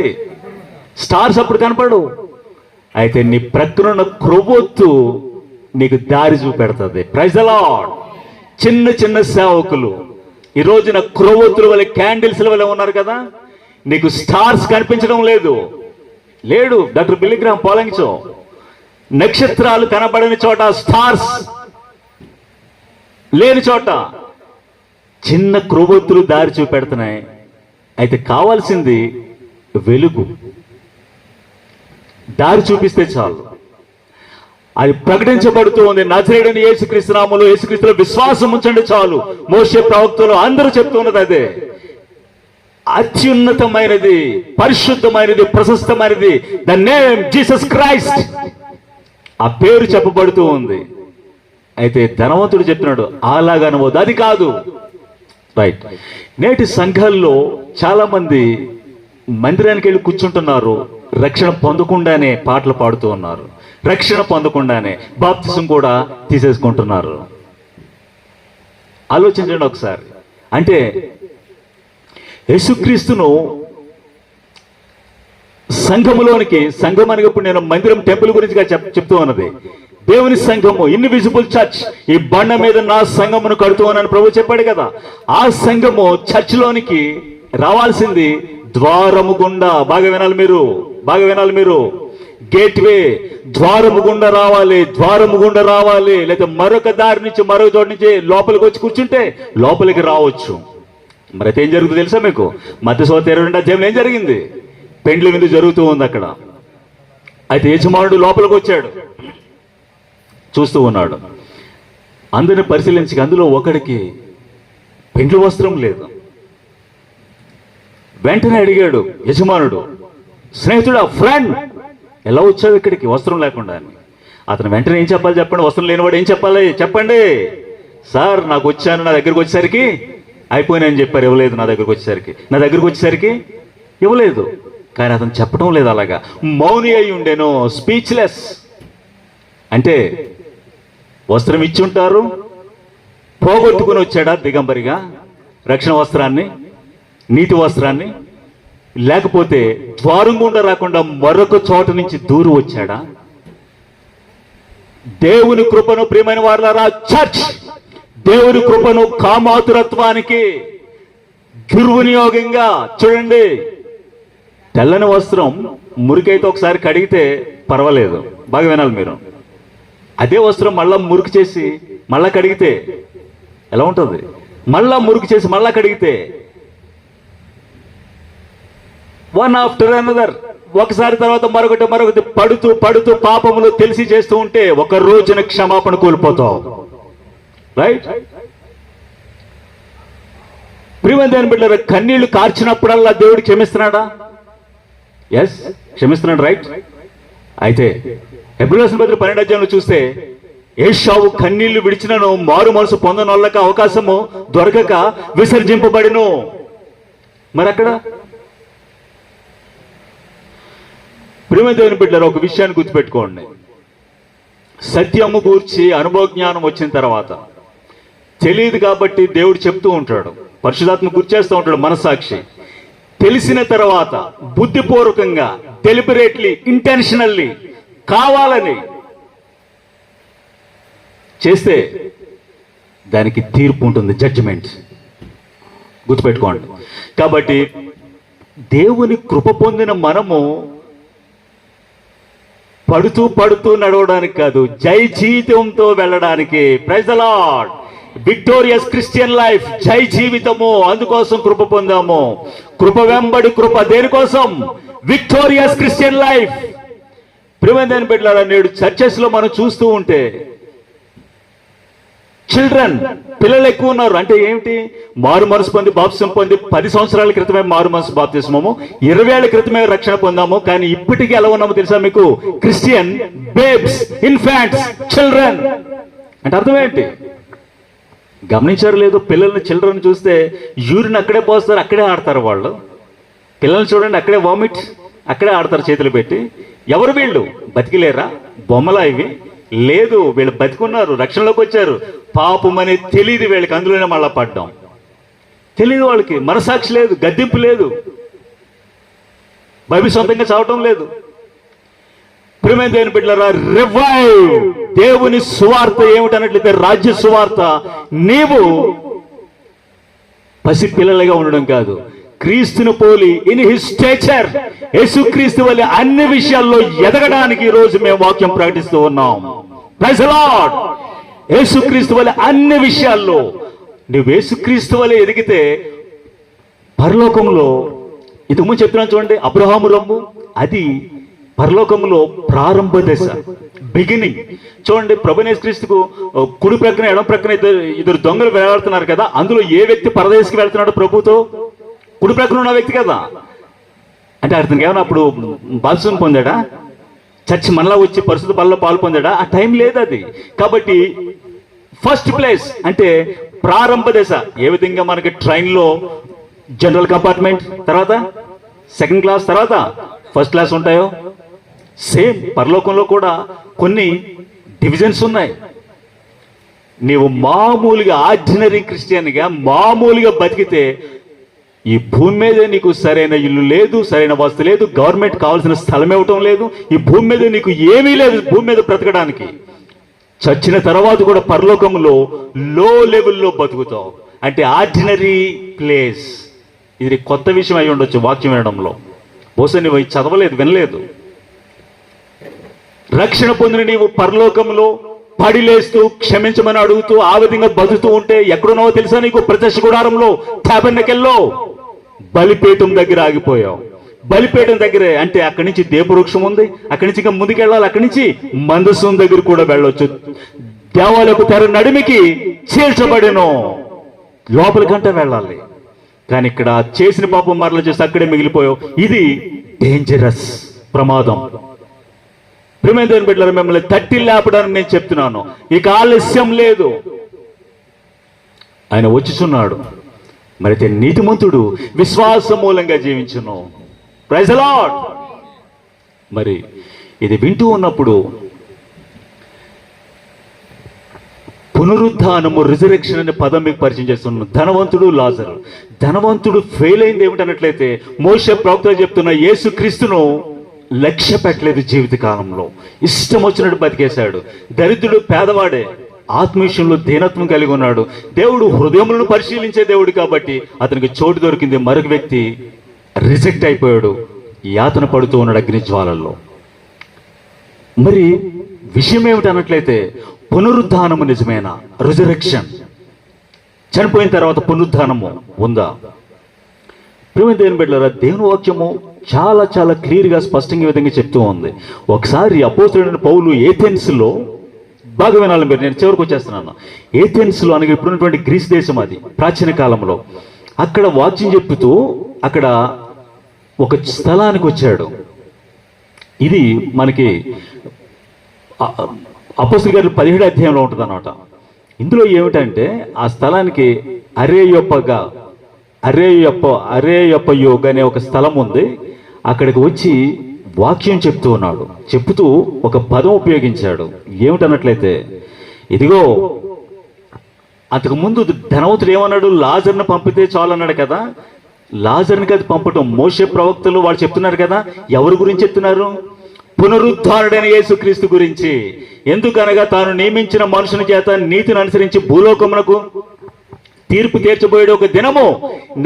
స్టార్స్ అప్పుడు కనపడు. అయితే నీ ప్రక్కనున్న క్రొవ్వొత్తు నీకు దారి చూపెడుతుంది. Praise the Lord. చిన్న చిన్న సేవకులు ఈ రోజున క్రొవ్వొత్తుల వల్ల, క్యాండిల్స్ల వల్ల ఉన్నారు కదా. నీకు స్టార్స్ కనిపించడం లేడు. డాక్టర్ బిల్లీ గ్రహాం పోలంచో, నక్షత్రాలు కనబడని చోట, స్టార్స్ లేని చోట చిన్న క్రొవ్వొత్తులు దారి చూపెడుతున్నాయి. అయితే కావాల్సింది వెలుగు. దారి చూపిస్తే చాలు. అది ప్రకటించబడుతూ ఉంది. నజరేయుడైన యేసుక్రీస్తు నామములో, యేసుక్రీస్తులో విశ్వాసం ఉంచండి చాలు. మోషే ప్రవక్తలు అందరూ చెప్తున్నది అదే. అత్యున్నతమైనది, పరిశుద్ధమైనది, ప్రశస్తమైనది ద నేమ్ జీసస్ క్రైస్ట్. ఆ పేరు చెప్పబడుతూ ఉంది. అయితే ధనవంతుడు చెప్తున్నాడు అలాగా అనవద్దు, అది కాదు. రైట్. నేటి సంఘాల్లో చాలా మంది మందిరానికి వెళ్ళి కూర్చుంటున్నారు, రక్షణ పొందకుండానే పాటలు పాడుతూ ఉన్నారు, రక్షణ పొందకుండానే బాప్తిసం కూడా తీసేసుకుంటున్నారు. ఆలోచించండి ఒకసారి. అంటే యేసుక్రీస్తును సంఘములోనికి, సంఘం అనేప్పుడు నేను మందిరం, టెంపుల్ గురించి చెప్తూ ఉన్నది, దేవుని సంఘము, ఇన్విజిబుల్ చర్చ్. ఈ బండ మీద నా సంఘమును కడుతూ అని ప్రభు చెప్పాడు కదా. ఆ సంఘము చర్చ్లోనికి రావాల్సింది ద్వారము గుండా. బాగా వినాలి మీరు. గేట్వే, ద్వారము గుండా రావాలి. లేదా మరొక దారి నుంచి, మరొక చోటు నుంచి లోపలికి వచ్చి కూర్చుంటే లోపలికి రావచ్చు. మరి అయితే ఏం జరుగుతుంది తెలుసా మీకు? మత్తయి 22 అధ్యాయంలో ఏం జరిగింది? పెండ్లి విందు జరుగుతూ ఉంది అక్కడ. అయితే యజమానుడు లోపలికి వచ్చాడు, చూస్తూ ఉన్నాడు. అందరిని పరిశీలించి అందులో ఒకడికి పెండ్లి వస్త్రం లేదు. వెంటనే అడిగాడు యజమానుడు, స్నేహితుడా, ఫ్రెండ్, ఎలా వచ్చావు ఇక్కడికి వస్త్రం లేకుండా అని. అతను వెంటనే ఏం చెప్పాలి చెప్పండి? వస్త్రం లేనివాడు ఏం చెప్పాలి చెప్పండి? సార్, నాకు వచ్చాను, నా దగ్గరికి వచ్చేసరికి అయిపోయినాయని చెప్పారు, ఇవ్వలేదు. నా దగ్గరికి వచ్చేసరికి ఇవ్వలేదు. కానీ అతను చెప్పడం లేదు. అలాగా మౌని అయి ఉండేనో, స్పీచ్లెస్. అంటే వస్త్రం ఇచ్చి ఉంటారు, పోగొట్టుకుని వచ్చాడా దిగంబరిగా రక్షణ వస్త్రాన్ని, నీతి వస్త్రాన్ని? లేకపోతే ద్వారం గుండా రాకుండా మరొక చోట నుంచి దూరు వచ్చాడా? దేవుని కృపను, ప్రియమైన వారలారా, చర్చ్ దేవుని కృపను కామాతురత్వానికి దుర్వినియోగంగా చూడండి. తెల్లని వస్త్రం మురికైతే ఒకసారి కడిగితే పర్వాలేదు. బాగా వినాలి మీరు. అదే వస్త్రం మళ్ళా మురికి చేసి మళ్ళా కడిగితే ఎలా ఉంటుంది? మళ్ళా మురికి చేసి మళ్ళా కడిగితే వన్ ఆఫ్టర్ అనదర్, ఒకసారి తర్వాత మరొకటి పడుతూ పాపములు తెలిసి చేస్తూ ఉంటే ఒక రోజున క్షమాపణ కోల్పోతావు. రైట్? ప్రియమైన దేవుని బిడ్డలారా, కన్నీళ్లు కార్చినప్పుడల్లా దేవుడు క్షమిస్తున్నాడా? ఎస్, క్షమిస్తున్నాడు. రైట్? అయితే హెబ్రీ రాసిన పత్రిక 12వ అధ్యాయంలో చూస్తే, ఏశావు కన్నీళ్లు విడిచినను మారు మనసు పొందనోళ్ళకి అవకాశము దొరకక విసర్జింపబడిను. మరి అక్కడ ప్రియమైన దేవుని బిడ్డలారా, ఒక విషయాన్ని గుర్తుపెట్టుకోండి. సత్యము గూర్చి అనుభవ జ్ఞానం వచ్చిన తర్వాత తెలియదు కాబట్టి దేవుడు చెప్తూ ఉంటాడు, పరిశుద్ధాత్మ గుర్చేస్తూ ఉంటాడు, మనసాక్షి. తెలిసిన తర్వాత బుద్ధిపూర్వకంగా, డెలిబరేట్లీ, ఇంటెన్షనల్లీ, కావాలని చేస్తే దానికి తీర్పు ఉంటుంది, జడ్జిమెంట్. గుర్తుపెట్టుకోండి. కాబట్టి దేవుని కృప పొందిన మనము పడుతూ నడవడానికి కాదు, జై జీవితంతో వెళ్ళడానికి. Praise the Lord. Victorious Christian life, జై జీవితము. అందుకోసం కృప పొందాము. కృప వెంబడి కృప. దేనికోసం? Victorious Christian life. ప్రియమైన బిడ్డలారా, నేడు చర్చెస్ లో మనం చూస్తూ ఉంటే చిల్డ్రన్, పిల్లలు ఎక్కువ ఉన్నారు. అంటే ఏమిటి? మారు మనసు పొంది బాప్తిసం పొంది 10 సంవత్సరాల క్రితమే మారు మనసు బాప్తిస్మము, 20 ఏళ్ల క్రితమే రక్షణ పొందాము. కానీ ఇప్పటికీ ఎలా ఉన్నామో తెలుసా మీకు? Christian babes, infants, children. అంటే అర్థం ఏంటి? గమనించారు లేదు? పిల్లల్ని, చిల్డ్రన్ చూస్తే యూరిన్ అక్కడే పోస్తారు, అక్కడే ఆడతారు వాళ్ళు. పిల్లల్ని చూడండి, అక్కడే వామిట్, అక్కడే ఆడతారు చేతులు పెట్టి. ఎవరు వీళ్ళు? బతికిలేరా? బొమ్మలా ఇవి? లేదు, వీళ్ళు బతికున్నారు, రక్షణలోకి వచ్చారు. పాపం అనేది తెలియదు వీళ్ళకి, అందులోనే మళ్ళా పడ్డాం. తెలియదు వాళ్ళకి, మనసాక్షి లేదు, గద్దింపు లేదు, బైబిల్ సొంతంగా చదవటం లేదు. ప్రియమైన దేవుని బిడ్డలారా, రివైవ్. దేవుని సువార్త ఏమిటన్నట్లయితే రాజ్య సువార్త. నీవు పసి పిల్లలుగా ఉండడం కాదు, క్రీస్తును పోలి ఇన్ హిస్ స్టేచర్, యేసుక్రీస్తు వలె అన్ని విషయాల్లో ఎదగడానికి ఈ రోజు మేము వాక్యం ప్రకటిస్తూ ఉన్నాం. Praise the lord. యేసుక్రీస్తు వలె అన్ని విషయాల్లో నువ్వు యేసుక్రీస్తు వలె ఎదిగితే పరలోకంలో, ఇంతకుముందు చెప్తున్నాను చూడండి, అబ్రహాము రొమ్ము, అది పరలోకంలో ప్రారంభ దశ, బిగినింగ్. చూడండి, ప్రభువైన యేసుక్రీస్తుకు కుడి ప్రక్కన ఎడమ ప్రక్కన ఇద్దరు దొంగలు వేలాడుతున్నారు కదా, అందులో ఏ వ్యక్తి పరదేశికి వెళ్తున్నాడు? ప్రభుతో కుడి ప్రక్కన ఉన్న వ్యక్తి కదా. అంటే అతనికి ఏమన్నా అప్పుడు బాప్తిసం పొందాడా? చర్చి మనలా వచ్చి పరిశుద్ధ పనుల్లో పాలు పొందాడా? ఆ టైం లేదు అది. కాబట్టి ఫస్ట్ ప్లేస్ అంటే ప్రారంభ దశ. ఏ విధంగా మనకి ట్రైన్లో జనరల్ కంపార్ట్మెంట్, తర్వాత సెకండ్ క్లాస్, తర్వాత ఫస్ట్ క్లాస్ ఉంటాయో, సేమ్ పరలోకంలో కూడా కొన్ని డివిజన్స్ ఉన్నాయి. నీవు మామూలుగా ఆర్డినరీ క్రిస్టియన్గా మామూలుగా బతికితే ఈ భూమి మీద నీకు సరైన ఇల్లు లేదు, సరైన వస్తు లేదు, గవర్నమెంట్ కావాల్సిన స్థలం ఇవ్వటం లేదు, ఈ భూమి మీద నీకు ఏమీ లేదు భూమి మీద బ్రతకడానికి. చచ్చిన తర్వాత కూడా పరలోకంలో లో లెవెల్లో బతుకుతావు. అంటే ఆర్డినరీ ప్లేస్. ఇది కొత్త విషయం అయి ఉండొచ్చు వాక్యం వినడంలో, బహుశా నువ్వు చదవలేదు, వినలేదు. రక్షణ పొందిన నీవు పరలోకంలో పడిలేస్తూ క్షమించమని అడుగుతూ ఆ విధంగా బతుకుతూ ఉంటే ఎక్కడున్నావో తెలుసా నీకు? ప్రత్యక్ష గుడారంలో, టాబర్నకెల్లో, బలిపీఠం దగ్గర ఆగిపోయావు. బలిపీఠం దగ్గరే అంటే అక్కడి నుంచి దీపవృక్షం ఉంది, అక్కడి నుంచి ఇంకా ముందుకెళ్ళాలి, అక్కడి నుంచి మందసం దగ్గర కూడా వెళ్ళొచ్చు. దేవాలయపు తెర నడిమికి చీల్చబడిను, లోపలికంటే వెళ్ళాలి. కానీ ఇక్కడ చేసిన పాపం మరల చేసి అక్కడే మిగిలిపోయావు. ఇది డేంజరస్, ప్రమాదం. ప్రియమైన దేవుని బిడ్డలారా, మిమ్మల్ని తట్టి లేపడానికి నేను చెప్తున్నాను, ఇక ఆలస్యం లేదు. ఆయన వచ్చుచున్నాడు. మరి నీతిమంతుడు విశ్వాస మూలంగా జీవించును. Praise the lord. మరి ఇది వింటూ ఉన్నప్పుడు పునరుద్ధానము, రిజరెక్షన్ అనే పదం మీకు పరిచయం చేస్తున్నాను. ధనవంతుడు, లాజరు. ధనవంతుడు ఫెయిల్ అయింది ఏమిటన్నట్లయితే, మోషే ప్రవక్త చెప్తున్న యేసుక్రీస్తును లక్ష్య పెట్టలేదు జీవితకాలంలో, ఇష్టం వచ్చినట్టు బతికేశాడు. దరిద్రుడు, పేదవాడే, ఆత్మవిషయంలో దీనత్వం కలిగి ఉన్నాడు. దేవుడు హృదయములను పరిశీలించే దేవుడు కాబట్టి అతనికి చోటు దొరికింది. మరొక వ్యక్తి రిజెక్ట్ అయిపోయాడు, యాతన పడుతూ ఉన్నాడు అగ్ని జ్వాలల్లో. మరి విషయం ఏమిటన్నట్లయితే, పునరుద్ధానము నిజమేనా? రిజరెక్షన్, చనిపోయిన తర్వాత పునరుద్ధానము ఉందా? ప్రియమైన దేవుని బిడ్డలారా, దేవుని వాక్యము చాలా చాలా క్లియర్గా, స్పష్టంగా ఈ విధంగా చెప్తూ ఉంది. ఒకసారి అపోస్తలుడైన పౌలు ఏథెన్స్లో, బాగా వినాలి మీరు, నేను చివరికి వచ్చేస్తున్నాను. ఏథెన్స్లో అనగా ఇప్పుడున్నటువంటి గ్రీస్ దేశం, అది ప్రాచీన కాలంలో. అక్కడ వాక్యం చెప్పుతూ అక్కడ ఒక స్థలానికి వచ్చాడు. ఇది మనకి అపోస్తలుల కార్యాలు 17వ అధ్యాయంలో ఉంటుంది అన్నమాట. ఇందులో ఏమిటంటే, ఆ స్థలానికి అరేయప్పయోగ్ అనే ఒక స్థలం ఉంది. అక్కడికి వచ్చి వాక్యం చెప్తూ ఉన్నాడు. చెప్తూ ఒక పదం ఉపయోగించాడు. ఏమిటన్నట్లయితే, ఇదిగో అంతకుముందు ధనవంతుడు ఏమన్నాడు? లాజర్ను పంపితే చాలు అన్నాడు కదా. లాజర్ని అది పంపటం మోషే ప్రవక్తలు వాళ్ళు చెప్తున్నారు కదా. ఎవరి గురించి చెప్తున్నారు? పునరుద్ధారుడైన యేసుక్రీస్తు గురించి. ఎందుకనగా తాను నియమించిన మనుషుని చేత నీతిని అనుసరించి భూలోకమునకు తీర్పు తీర్చబోయే ఒక దినము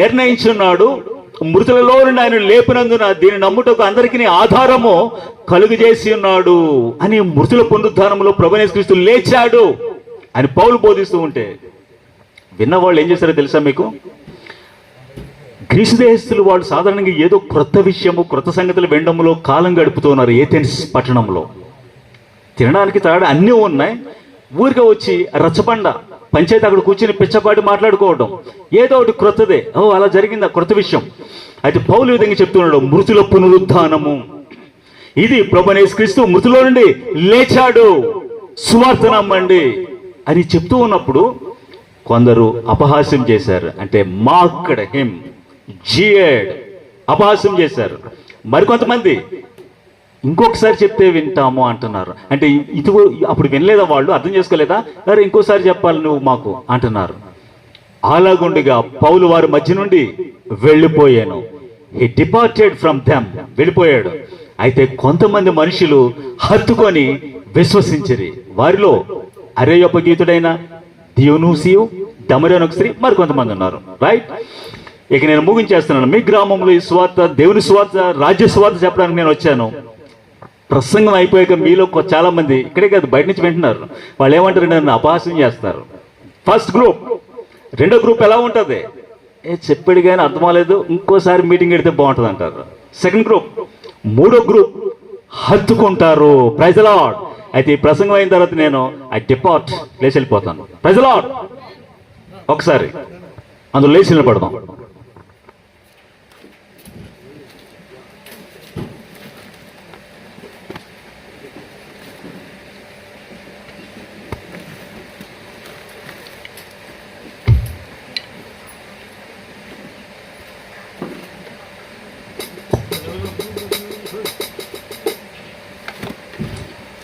నిర్ణయించున్నాడు. మృతులలో నుండి ఆయన లేపినందున దీన్ని నమ్ముటకు అందరికీ ఆధారము కలుగజేసి ఉన్నాడు అని, మృతుల పునరుద్ధానంలో ప్రభువైన యేసుక్రీస్తు లేచాడు అని పౌలు బోధిస్తూ ఉంటే విన్నవాళ్ళు ఏం చేశారో తెలుసా మీకు? గ్రీసు దేశస్తులు వాళ్ళు సాధారణంగా ఏదో క్రొత్త విషయము, క్రొత్త సంగతులు వినడంలో కాలం గడుపుతున్నారు. ఏథెన్స్ పట్టణంలో తినడానికి తాగడం అన్నీ ఉన్నాయి. ఊరిగా వచ్చి రచ్చబండ పంచాయతీ అక్కడ కూర్చుని పిచ్చపాటి మాట్లాడుకోవడం, ఏదో ఒకటి క్రొత్తదే. అలా జరిగిందా క్రొత్త విషయం. అయితే పౌలు విధంగా చెప్తున్నాడు, మృతుల పునరుద్ధానము ఇది, ప్రభువైన యేసుక్రీస్తు మృతులో నుండి లేచాడు, సువార్త నమ్మండి అని చెప్తూ ఉన్నప్పుడు కొందరు అపహాస్యం చేశారు. అంటే మాక్డ్ హిమ్, జీయడ్, అపహాస్యం చేశారు. మరికొంతమంది ఇంకొకసారి చెప్తే వింటాము అంటున్నారు. అంటే ఇది అప్పుడు వినలేదా వాళ్ళు, అర్థం చేసుకోలేదా? అరే ఇంకోసారి చెప్పాలి నువ్వు మాకు అంటున్నారు. అలాగుండిగా పౌలు వారి మధ్య నుండి వెళ్ళిపోయాను. హి డిపార్టెడ్ ఫ్రమ్ దెమ్, వెళ్ళిపోయాడు. అయితే కొంతమంది మనుషులు హత్తుకొని విశ్వసించిరి. వారిలో అరేయోపగీతుడైన దియోనూసియు, దమరి అనే ఒక స్త్రీ, మరి కొంతమంది ఉన్నారు. రైట్. ఇక నేను ముగించేస్తున్నాను. మీ గ్రామంలో ఈ స్వార్థ, దేవుని స్వార్థ, రాజ్య స్వార్థ చెప్పడానికి నేను వచ్చాను. ప్రసంగం అయిపోయాక మీలో చాలా మంది, ఇక్కడే కాదు బయట నుంచి వింటున్నారు, వాళ్ళు ఏమంటారు, నన్ను అపహాస్యం చేస్తారు. First group. రెండో గ్రూప్ ఎలా ఉంటుంది? చెప్పాడు కానీ అర్థం అవ్వలేదు, ఇంకోసారి మీటింగ్ పెడితే బాగుంటుంది అంటారు. Second group. మూడో గ్రూప్ హత్తుకుంటారు. Praise the lord. అయితే ఈ ప్రసంగం అయిన తర్వాత నేను డిపార్ట్, లేచి వెళ్ళిపోతాను. Praise the lord. ఒకసారి అందులో లేచి నిలబడదాం.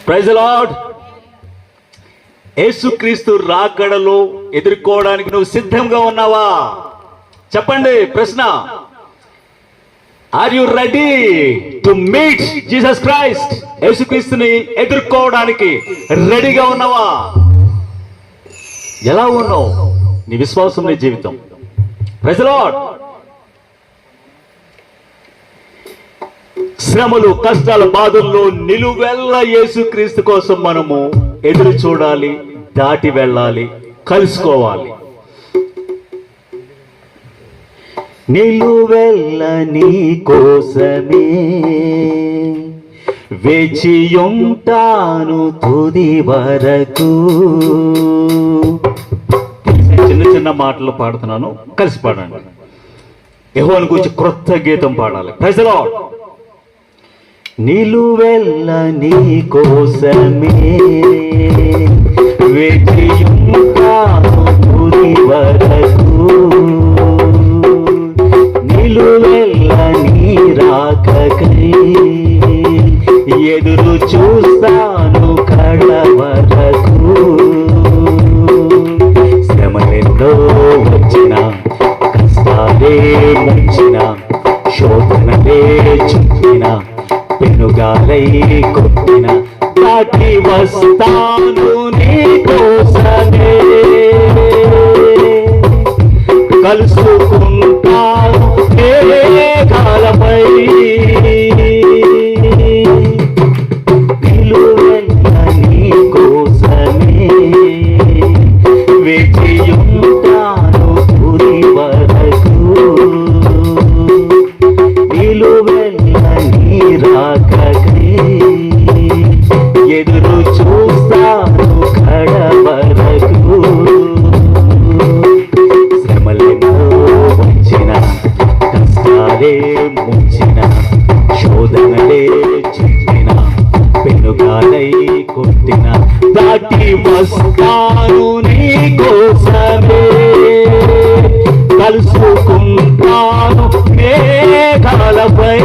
Praise the lord. యేసుక్రీస్తు రాకడలో ఎదుర్కోవడానికి నువ్వు సిద్ధంగా ఉన్నావా? చెప్పండి. ప్రశ్న. Are you ready to meet Jesus Christ? యేసుక్రీస్తుని ఎదుర్కోవడానికి రెడీగా ఉన్నావా? ఎలా ఉన్నావు? నీ విశ్వాసం, నీ జీవితం. Praise the Lord. శ్రమలు, కష్టాలు, బాధల్లో నిలువెల్ల యేసుక్రీస్తు కోసం మనము ఎదురు చూడాలి, దాటి వెళ్ళాలి, కలుసుకోవాలి. నిలువెల్ల నీ కోసమే వేచియుంటాను తుది వరకు. చిన్న చిన్న మాటలు పాడుతున్నాను, కలిసి పాడండి. యెహోవాను గురించి క్రొత్త గీతం పాడాలి. Praise the Lord. నిలువెల్ల నీ కోసమే వేచియుంటాను తుది వరకు. నిలువెల్ల నీ రాకకై ఎదురు చూస్తాను కడ వరకు. శ్రమలెన్నో వచ్చిన, కష్టాలే ముంచిన, శోధనలే చుట్టిన, పెనుగాలై కొట్టిన, దాటి వస్తాను నీ కోసమే. కలుసుకుంటాను మేఘాలపై. నిలువెల్ల నీ కోసమే వేచియుంటాను తుది వరకు. నిలువెల్ల నీ రాకకై ఎదురు చూస్తాను కడ వరకు. శ్రమలెన్నో వచ్చిన, కష్టాలే ముంచిన, శోధనలే చుట్టిన, పెనుగాలై కొట్టిన, దాటి వస్తాను నీ కోసమే. కలుసుకుంటాను మేఘాలపై.